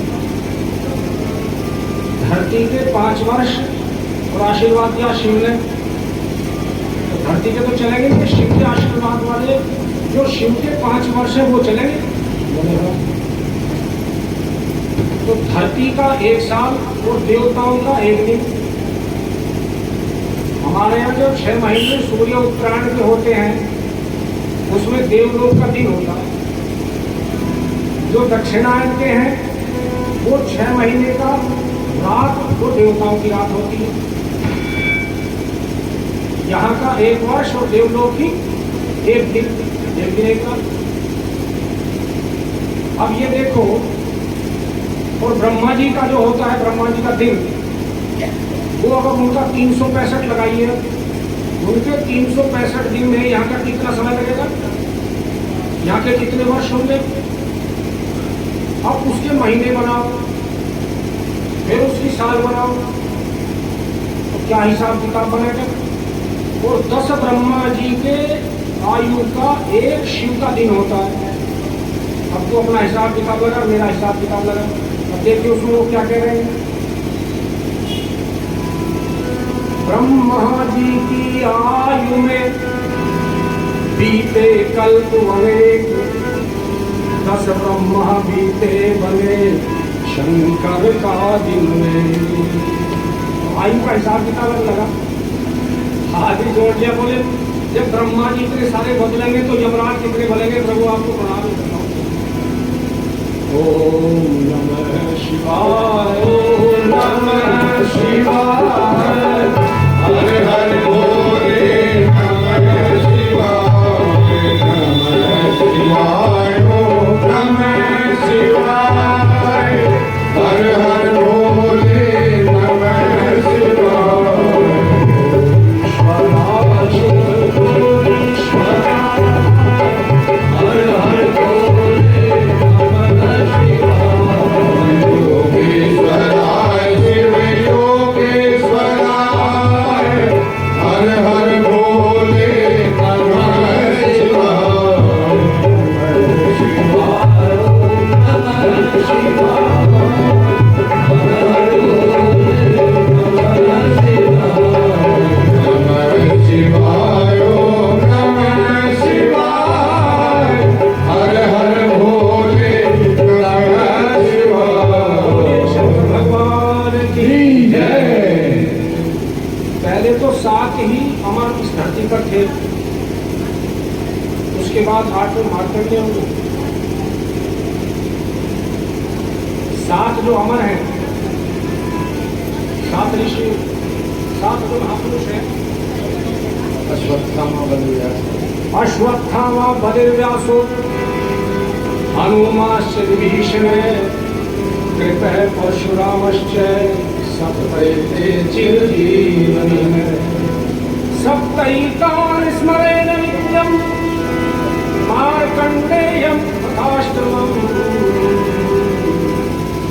Speaker 2: धरती के 5 वर्ष और आशीर्वाद दिया शिव ने। तो धरती के तो चलेंगे कि शिव के आशीर्वाद वाले जो शिव के 5 वर्ष है वो चलेंगे? बोले हाँ। तो धरती का 1 साल और देवताओं का 1 दिन। हमारे यहाँ जो 6 महीने सूर्य उत्तरायण के होते हैं उसमें देवलोक का दिन होता है। जो दक्षिणायन के हैं वो 6 महीने का रात वो देवताओं की रात होती है। यहाँ का 1 वर्ष और देवलोक की 1 दिन, 1 दिन का। अब ये देखो, और ब्रह्मा जी का जो होता है, ब्रह्मा जी का दिन, वो अगर उनका 365 लगाइए, उनके 365 दिन में यहाँ का कितना समय लगेगा? यहाँ के कितने वर्ष होंगे? अब उसके महीने बनाओ, फिर उसकी साल बनाओ, तो क्या हिसाब किताब बनेगा? और 10 ब्रह्मा जी के आयु का 1 शिव का दिन होता है। अब तो अपना हिसाब किताब लगा, मेरा हिसाब किताब लगा। अब देखिए उसमें वो क्या कह रहे हैं। ब्रह्मा जी की आयु में बीते कल्प अनेक, 10 ब्रह्मा बीते बने शंकर का दिन में। आयु का हिसाब किताब लगा, हाथी जोड़ दिया। बोले जब ब्रह्मा जी इतने सारे बदलेंगे तो यमराज कितने बनेंगे? प्रभु आपको प्रणाम करता हूँ। ओम नमः शिवाय, ओम नमः शिवाय, हर हर भोले नमः शिवाय, नमः शिवाय, ओम नमः शिवाय, हर हर भोले नमः शिवाय। योगेश्वराय शिव योगेश्वराय बाद 8 मार्कंडेय होंगे, 7 जो अमर हैं, 7 ऋषि, 7 जो महापुरुष हैं,
Speaker 1: अश्वत्थामा बलिव्यास
Speaker 2: अश्वत्थामा बलिर्व्यासो हनुमाश्च विभीषणः कृपः परशुरामश्च सप्तैते चिरजीवनः सप्तैतान् स्मरेण नित्यं मार्कण्डेयं तथाष्टमं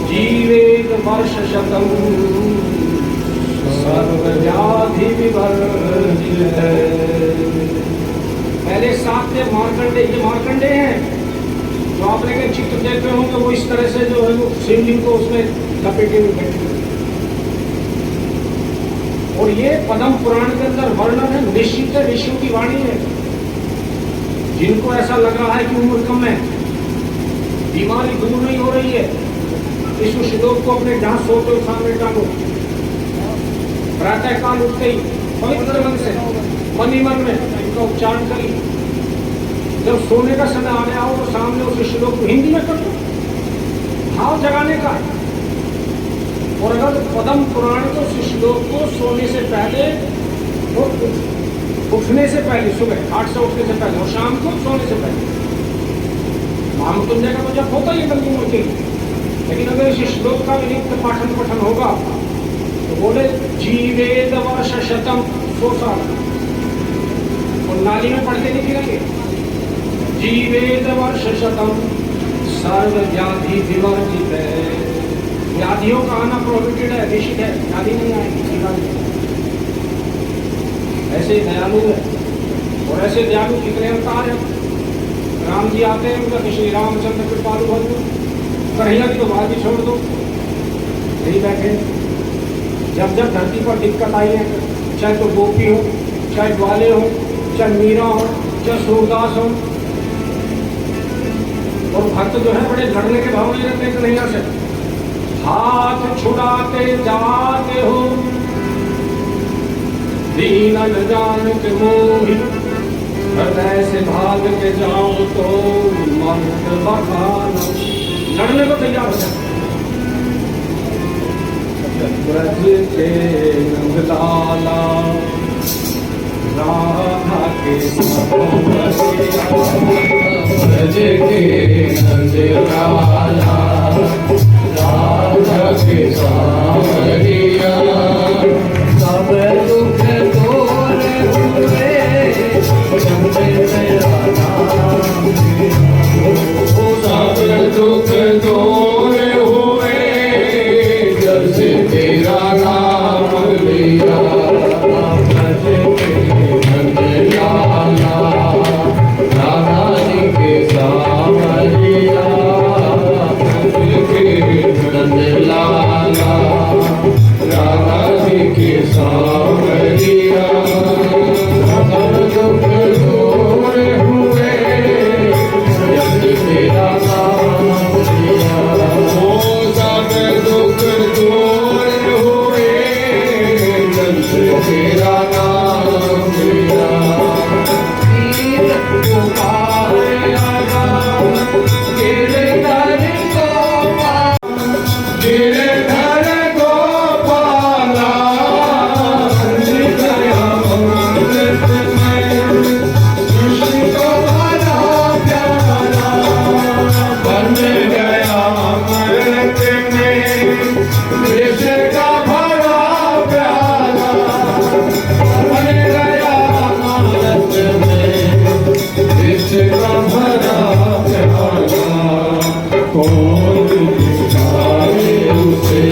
Speaker 2: जीवेत वर्षशतं सर्वव्याधि विवर्जितः। पहले 7 थे मार्कंडे, ये मार्कंडे हैं जो आपने के चित्र देख रहे होंगे, वो इस तरह से जो है वो शिवलिंग को उसमें लपेटे हुए बैठे हुए। और ये पद्म पुराण के अंदर वर्णन है, निश्चित है, ऋषियों की वाणी है। जिनको ऐसा लग रहा है कि उम्र कम है, बीमारी दूर नहीं हो रही है, इस श्लोक को अपने जहां सोते हो सामने टांगो, प्रातः काल उठते ही पवित्र मन से मन ही मन में इनका उच्चारण करिए। जब सोने का समय आने आओ तो सामने उस श्लोक को हिंदी में कर दो, भाव जगाने का। और अगर पद्म पुराण के उस श्लोक को सोने से पहले और उठने से पहले, सुबह 8 से उठने से पहले और शाम को सोने से पहले, महामृत्युंजय का तो जब होता ही है बल्कि मूर्ति, लेकिन अगर इस श्लोक का नित्य पाठन पठन होगा तो बोले जीवेद वर्ष शतम 100 साल, और नाली में पढ़ के नहीं फिरेंगे। जीवेद वर्ष शतम सर्व व्याधि विवर्जित है। व्याधियों का आना प्रोहिबिटेड है, निषिद्ध है, व्याधि नहीं आएगी। ऐसे दयालु है, और ऐसे दयालु कितने अवतार हैं। राम जी आते हैं, उनका श्री रामचंद्र कृपालु भर, कन्हैया की तो बात ही छोड़ दो, यही बैठे। जब जब धरती पर दिक्कत आई है, चाहे तो गोपी हो, चाहे ग्वाले हो, चाहे मीरा हो, चाहे सूरदास हो, और भक्त जो है बड़े लड़ने के भाव नहीं रहते कन्हैया से, हाथ छुड़ाते जाते हो दीन जान के मोहि, हृदय से भाग के जाओ तो मर्द बखाना, लड़ने को तैयार हो जाए। ब्रज के नंदलाला राधा के
Speaker 1: ब्रज के नंदलाला राधा के सांवरिया, सब दुख दूर हुए जब तेरा नाम लिया। सब दुख दूर हुए जब से तेरा नाम लिया। ब्रज के नंदलाला राधा जी के सांवरिया, ब्रज के नंदलाला राधा जी के सांवरिया, सब दुख दूर हुए जब तेरा नाम लिया। ओ सब दुख दूर हुए जब तेरा नाम लिया। तीर पुकारे आगा गिरधर गोपाल, गिरधर गोपाला, गया अमृत में कृष्ण को बड़ा प्यारा, बन गया अमृत में कृष्ण का बड़ा प्यारा, बन गया अमृत में कृष्ण का बड़ा प्यारा। कौन दिखाए उसे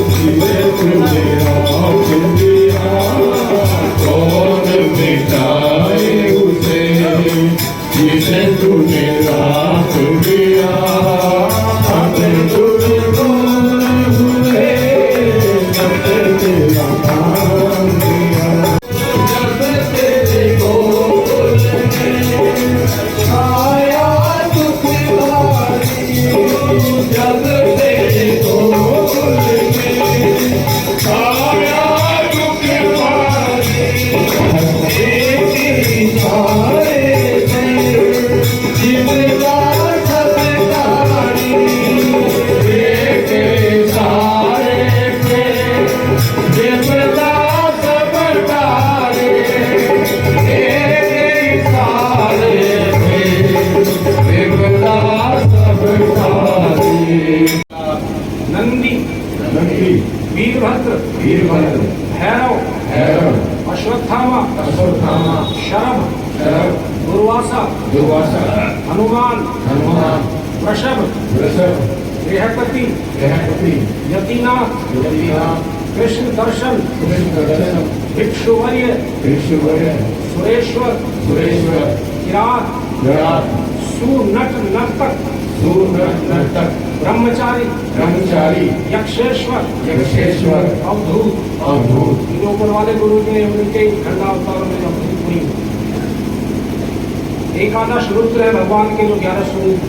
Speaker 1: जिसे तुझे आप दिया, कौन दिखाए उसे जिसे तूने रात दिया। अपने तुझे बोल हुए जब तेरा नाम लिया, जब तेरे बोल में आया दुख भारी, जब तेरे बोल में आया दुख भारी, एक ही सारे वीरभद्र
Speaker 2: भैरव
Speaker 1: भैरव
Speaker 2: अश्वत्थामा
Speaker 1: अश्वत्थामा
Speaker 2: शरभ
Speaker 1: शरभ
Speaker 2: दुर्वासा
Speaker 1: दुर्वासा
Speaker 2: हनुमान
Speaker 1: हनुमान
Speaker 2: वृषभ
Speaker 1: वृषभ
Speaker 2: बृहस्पति
Speaker 1: बृहस्पति
Speaker 2: यतिनाथ
Speaker 1: यतिनाथ
Speaker 2: कृष्ण दर्शन
Speaker 1: कृष्ण दर्शन
Speaker 2: भिक्षुवर्य
Speaker 1: विष्णुवर्य
Speaker 2: सुरेश्वर
Speaker 1: सुरेश्वर
Speaker 2: किरात
Speaker 1: विराट
Speaker 2: सुनट नर्तक
Speaker 1: सूर्य नर्तक
Speaker 2: ब्रह्मचारी
Speaker 1: ब्रह्मचारी
Speaker 2: यक्षेश्वर
Speaker 1: यक्षेश्वर
Speaker 2: अवधूत
Speaker 1: अवधूत
Speaker 2: इन ऊपर वाले गुरु ने उनके खंडावतारों में अवधूत हुई। एकादश रुद्र है भगवान के जो 11 स्वरूप,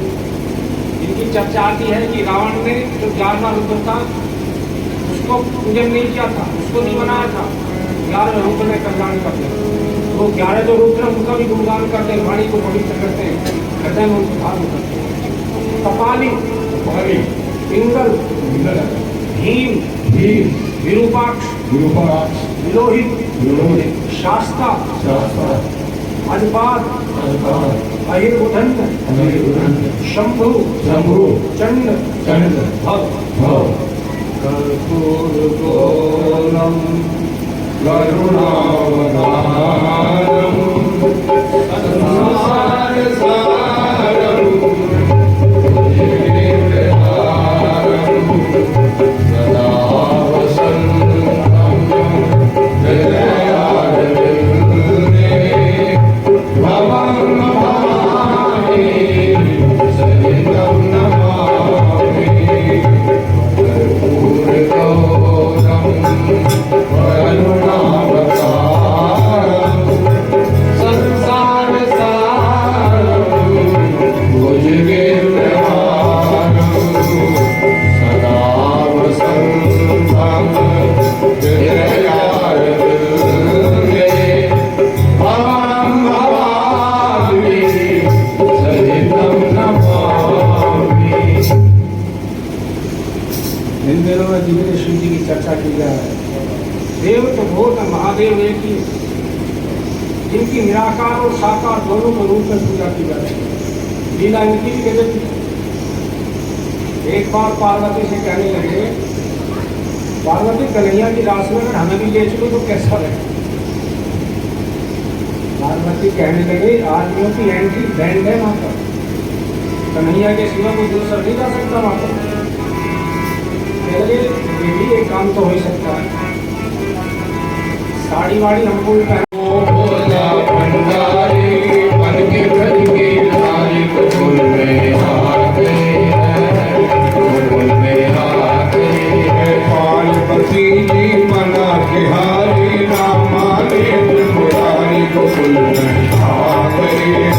Speaker 2: जिनकी चर्चा आती है कि रावण ने जो 11वां रुद्र था उसको पूजन नहीं किया था, उसको नहीं बनाया था। 11 रुद्र में कल्याण करते हैं, वो 11 जो रुद्र उनका भी गुणगान करते हैं, वाणी को पवित्र करते हैं, हृदय में उनको धारण करते हैं। कपाली
Speaker 1: हरि
Speaker 2: पिंगल
Speaker 1: इंद्र
Speaker 2: भीम
Speaker 1: भीम
Speaker 2: विरूपाक्ष
Speaker 1: विरूपाक्ष
Speaker 2: विलोहित
Speaker 1: विरोहित
Speaker 2: शास्ता
Speaker 1: शास्त्र
Speaker 2: अजपाद
Speaker 1: अल्पाद
Speaker 2: अहिर्बुधन
Speaker 1: अनिरुद्धन
Speaker 2: शंभु
Speaker 1: शंभु
Speaker 2: चंड
Speaker 1: चंद्र
Speaker 2: भव
Speaker 1: भव कर्पूरगोलम करुणावतारम संसार सारम भुजगेन्द्रहारम सदा वसन्तं हृदयारविन्दे भवं नमामि सहितं नमामि
Speaker 2: इन दिनों में जितने शिव जी की चर्चा की जा रही है, देव तो भूत महादेव एक ही, जिनकी निराकार और साकार दोनों के रूप में पूजा की जा रही है। लीला इनकी भी गजब की। एक बार पार्वती से कहने लगे, पार्वती कन्हैया की रास में अगर हमें भी ले चलो तो कैसा रहे। पार्वती कहने लगे, आदमियों की एंट्री बैंड है वहां पर, कन्हैया के सिवा कोई दूसरा नहीं जा सकता वहां पर। ये भी एक काम तो हो ही सकता है, साड़ी वाड़ी हमको भी पहन
Speaker 1: भोला भंडारी बन के घर के नारी गोकुल में आते हैं, गोकुल में आते हैं। पार्वती जी मना बिहारी नाम माने त्रिपुरारी गोकुल में आते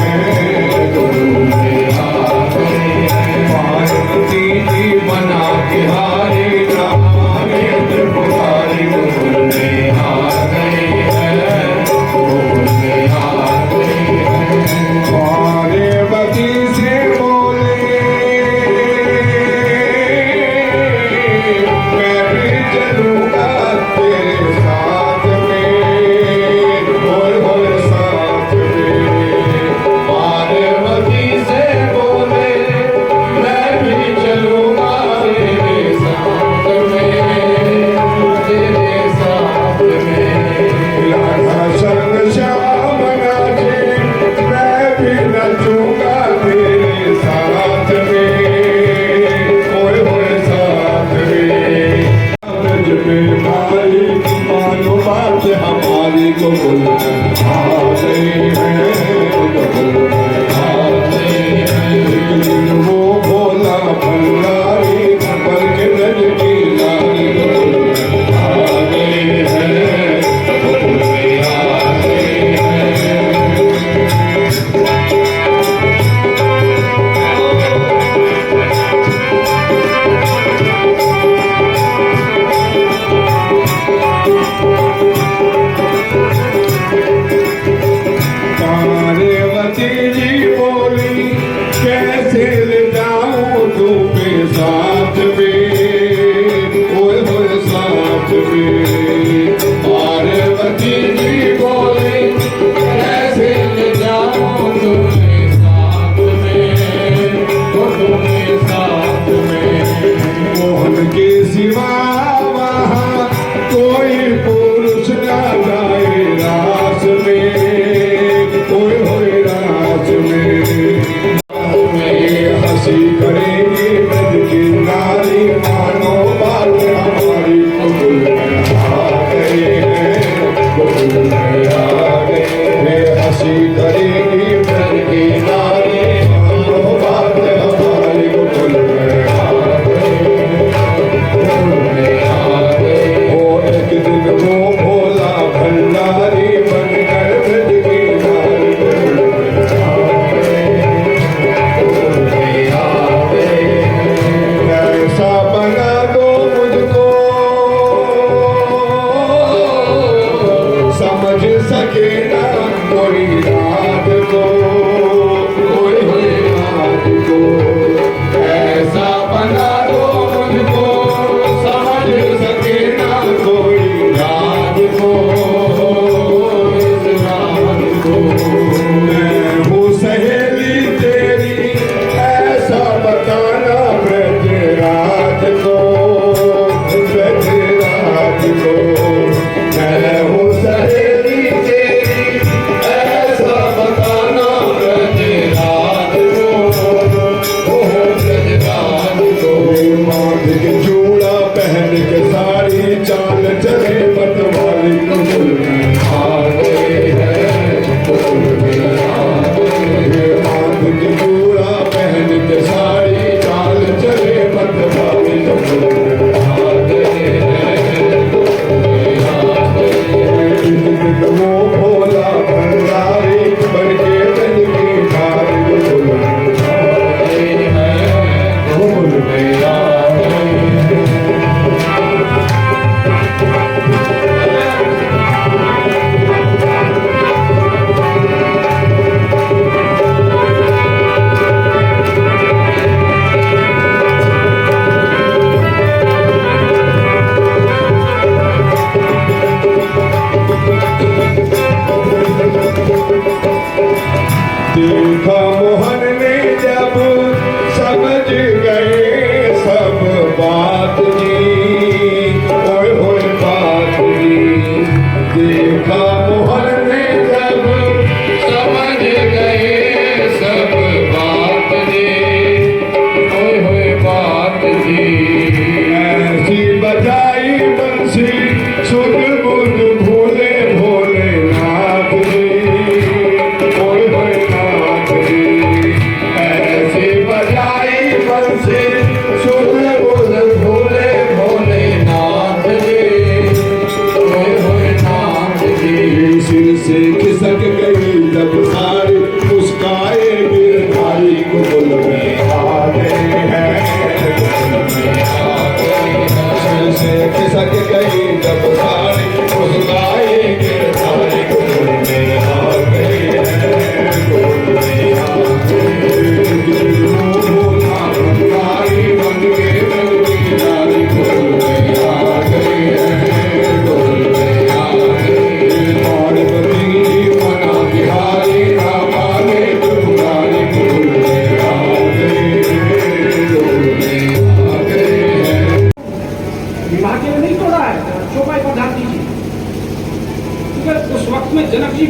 Speaker 1: हैं, गोकुल में आते हैं। पार्वती जी मना बिहारी नाम माने त्रिपुरारी गोकुल में आ गए हैं।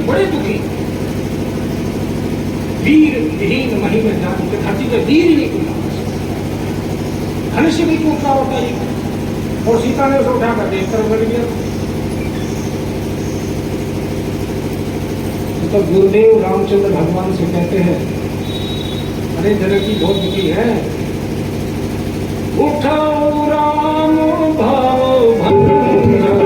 Speaker 2: बड़े दुखी, वीर विहीन महिम जान के धरती पे वीर ही नहीं टूटा, धनुष भी टूटना होता है। और सीता ने उसे उठाकर देख कर बढ़ गया। तो गुरुदेव रामचंद्र भगवान से कहते हैं, अरे जनकी बहुत दुखी है, उठाओ राम भाव भंजन,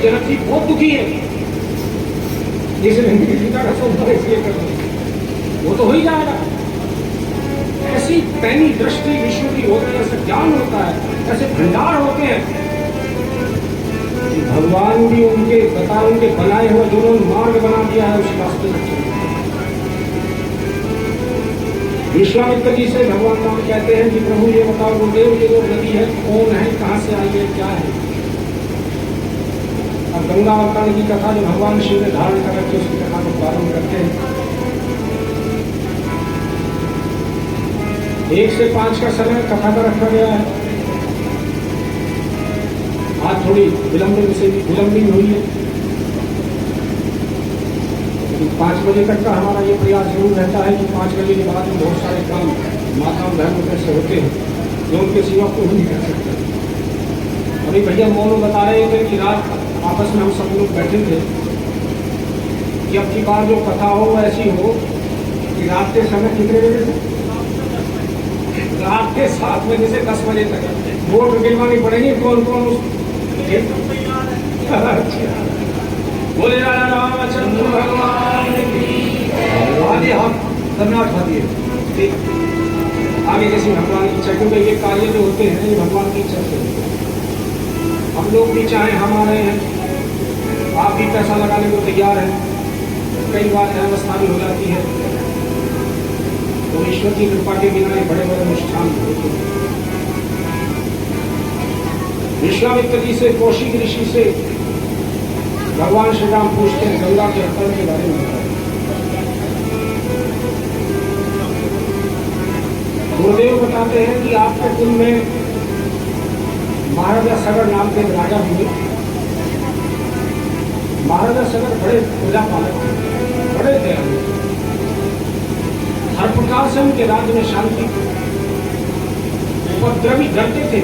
Speaker 2: जनक जी बहुत दुखी है, इसलिए सीता का सौदा इसलिए कर रहे, वो तो हो ही जाएगा। ऐसी पैनी दृष्टि विश्व की होती है, ऐसा ज्ञान होता है, ऐसे भंडार होते हैं कि भगवान भी उनके बनाए हुए जो उन्होंने मार्ग बना दिया है उस रास्ते में चलते हैं। विश्वामित्र जी से भगवान राम कहते हैं कि प्रभु ये बताओ गुरुदेव, ये जो नदी है कौन है, कहाँ से आई है, क्या है। अब गंगा अवतरण की कथा जो भगवान शिव ने धारण कर रखी उसकी कथा को प्रारंभ करते हैं। 1 से 5 का समय कथा का रखा गया है। आज थोड़ी विलंबित हुई है, लेकिन 5 बजे तक का हमारा ये प्रयास जरूर रहता है कि 5 बजे के बाद में बहुत सारे काम माता बहनों से होते हैं जो उनके सिवा कोई नहीं कर सकते। अभी भैया मोनू बता रहे थे कि रात आपस में हम सब लोग बैठे थे कि अब की बार जो कथा हो वो ऐसी हो कि रात के समय कितने बजे से, रात के 7 बजे से 10 बजे तक वोट गिनवानी पड़ेगी कौन कौन बोले राजा रामचंद्र भगवान की। आगे हम धन्यवाद उठा दिए, ठीक आगे जैसी भगवान की इच्छा, क्योंकि ये कार्य जो होते हैं ये भगवान की इच्छा से होते हैं। हम लोग भी चाहे हम आ रहे हैं, आप भी पैसा लगाने को तैयार हैं, कई बार अवस्था भी हो जाती है, तो ईश्वर की कृपा के बिना ये बड़े बड़े अनुष्ठान होते हैं। विश्वामित्र जी से, कौशिक ऋषि से भगवान श्री राम पूछते हैं गंगा के अवतरण के बारे में। गुरुदेव बताते हैं कि आपके कुल में महाराजा सगर नाम के राजा हुए। महाराजा सगर बड़े प्रजा पालक थे, बड़े दयालु, हर प्रकार से उनके राज्य में शांति, उपद्रवी डरते थे,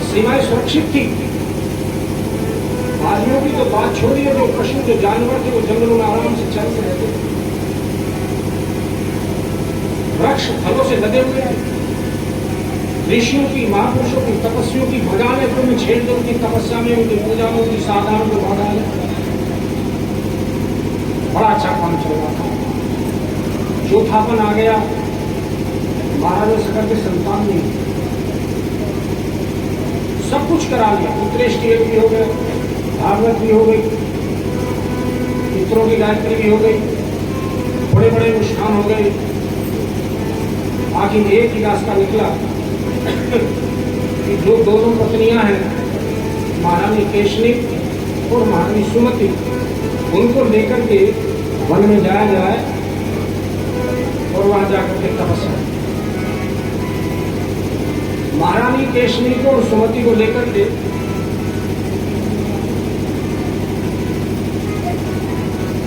Speaker 2: सीमाएं सुरक्षित थी। आदमियों की तो बात छोड़िए, जो पशु जो जानवर थे वो जंगलों में आराम से चल से रहते थे, वृक्ष फलों से लदे हुए थे। ऋषियों की, महापुरुषों की, तपस्वियों की भगाने को में छेड़ दो, उनकी तपस्या में, उनकी पूजा में, उनकी साधारण को भगाने, बड़ा अच्छा काम चल रहा था। चौथापन आ गया, महाराजा सगर के संतान ने सब कुछ करा लिया, पुत्रेष्टि भी हो गए, भागवत भी हो गई, पितरों की गायत्री भी हो गई, बड़े बड़े अनुष्ठान हो गए। आखिर एक ही रास्ता निकला कि जो दोनों पत्नियां हैं, महारानी केशनी और महारानी सुमति, उनको लेकर के वन में जाया जाए और वहां जाकर के तपस्या। महारानी केशनी को और सुमति को लेकर के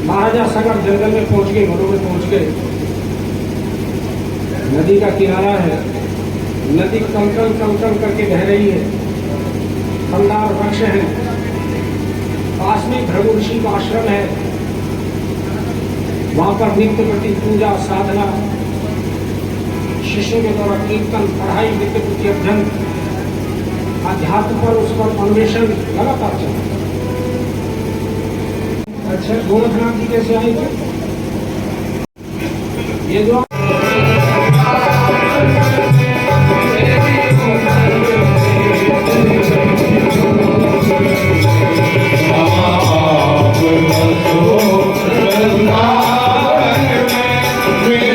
Speaker 2: महाराजा सगर जंगल में पहुंच गए, वनों में पहुंच गए। नदी का किनारा है, नदी कंकल कंकल करके बह रही है, फलदार वृक्ष है, पास में भृगु ऋषि का आश्रम है, वहां पर नित्य प्रति पूजा साधना, शिष्यों के द्वारा कीर्तन, पढ़ाई, नित्य प्रति अध्ययन, अध्यात्म पर उस पर अन्वेषण लगातार चलता। अच्छा, गोरखनाथ जी कैसे आए थे? ये जो
Speaker 1: वृंदावन में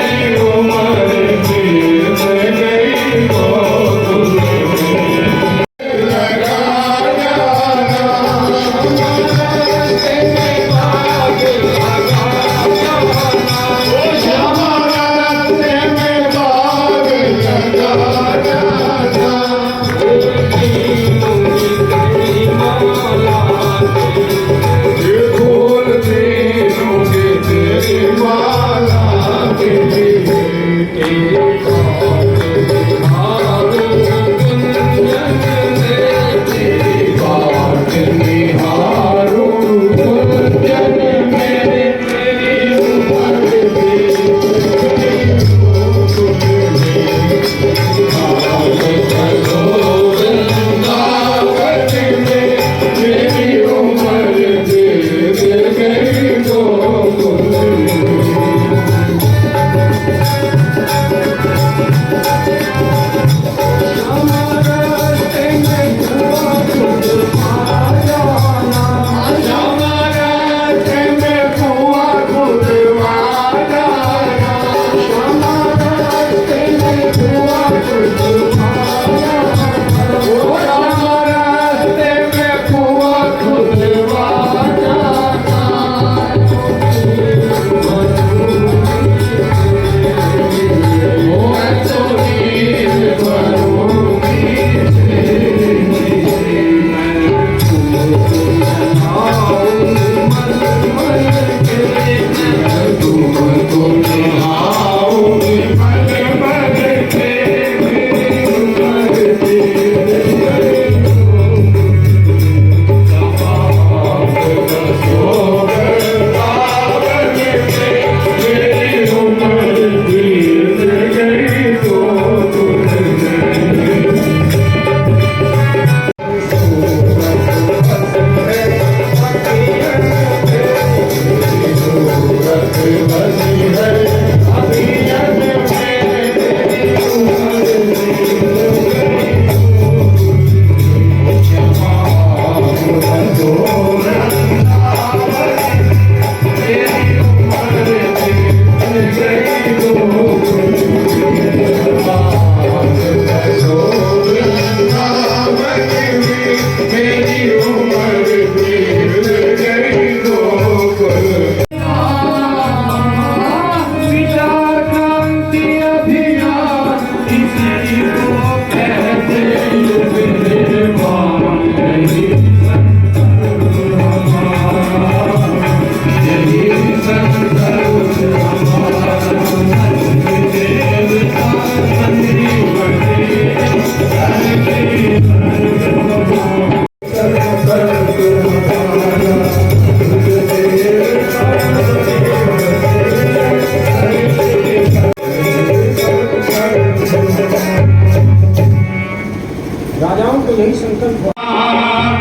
Speaker 2: राजाओं को यही संकल्प हुआ।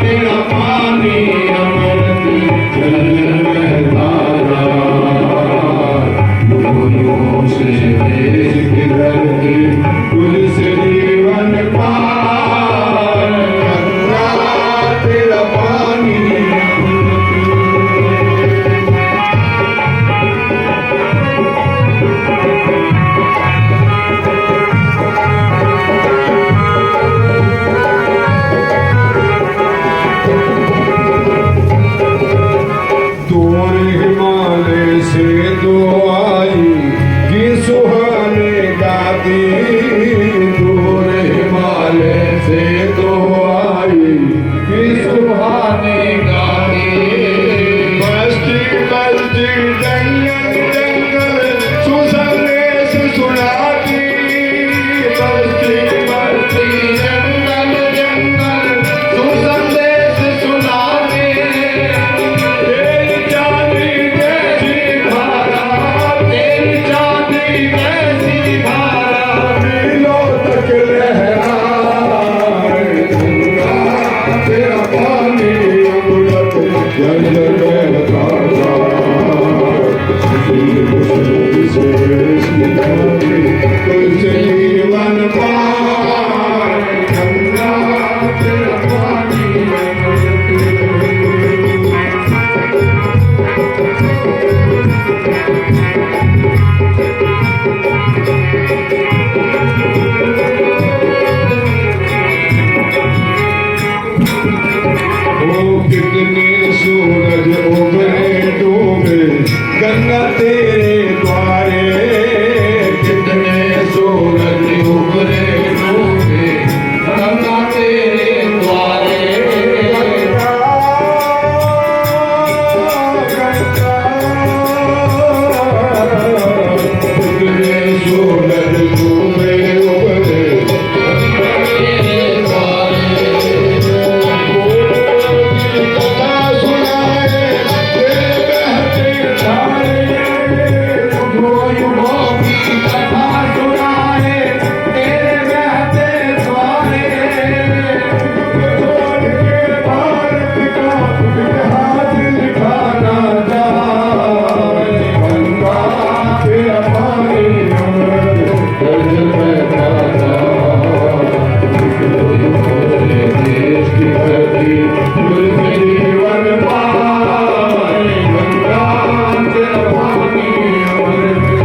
Speaker 1: तेरा पानी अमृत जल धारा, दोनों से देश की धरती तुझसे जीवन पार। गंगा तेरा पानी दूर हिमालय से तो आई कि सुहाने गाती, दूर हिमालय से तो आई कि सुहाने गाती। बस्ती बस्ती जंगल जंगल सुसंदेश सुनाती, बस्ती बस्ती जंगल जंगल सुसंदेश सुनाती। तेरी चांदी जैसी धारा, तेरी चांदी जैसी धारा, दिलों तक लहराए। गंगा तेरा पानी अमृत जल धारा, तुझसे जीवन पार। गंगा तेरा पानी अमृत। ओ कितने सूरज उभरे डूबे गंगा तेरे द्वारे, कितने सूरज उभरे डूबे गंगा तेरे द्वारे। गंगा कितने सूरज डूबे उभरे गंगा तेरे द्वारे। कथा सुनाए तेरे बहते धारे, युगों युगों की कथा सुनाए तेरे बहते द्वारे। छोड़ के भारत का इतिहास लिखाना जाए। गंगा तेरा पानी अमृत जल बहता देश की धरती तुझसे जीवन पाए। गंगा तेरा पानी अमृत।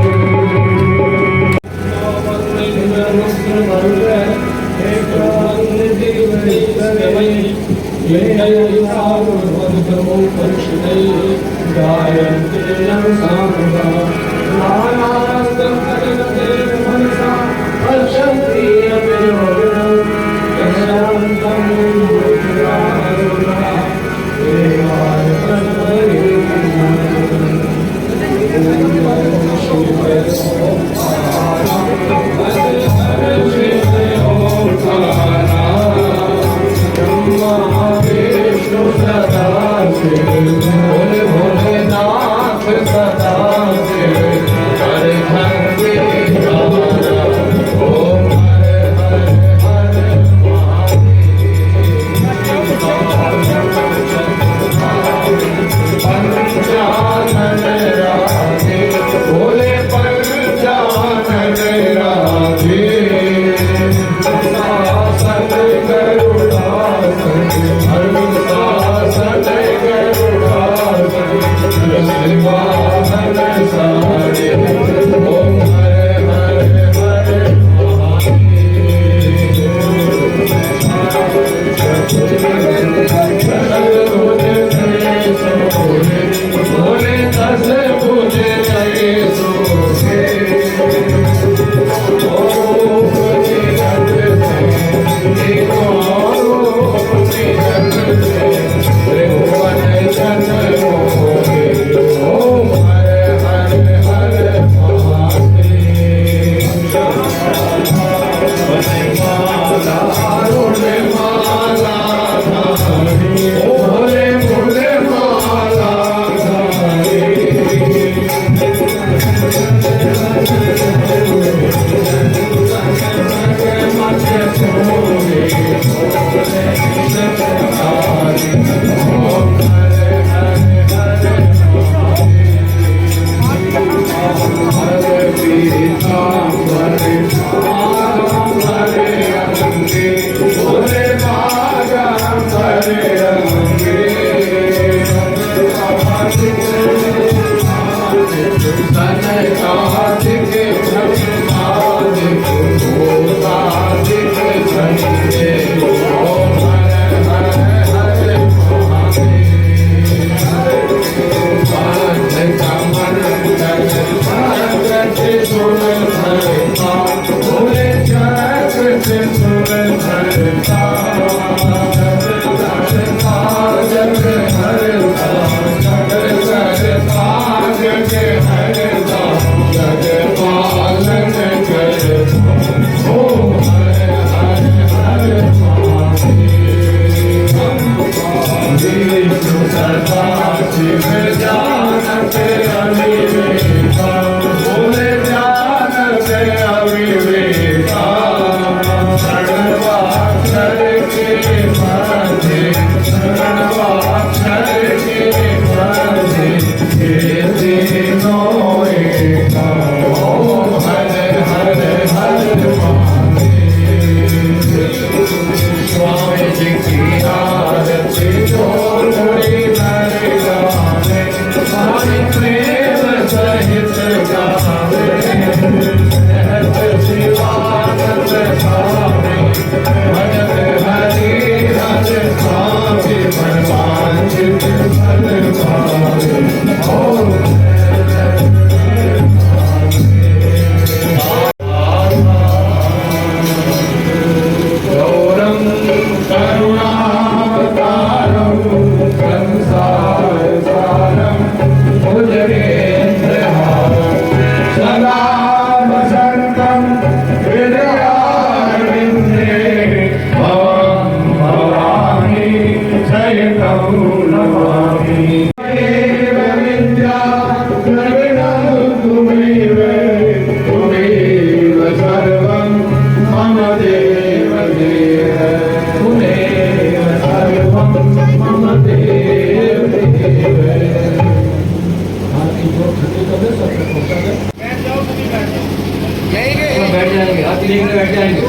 Speaker 1: सदा
Speaker 3: बैठ जाएंगे, हाथ लेकर बैठ जाएंगे।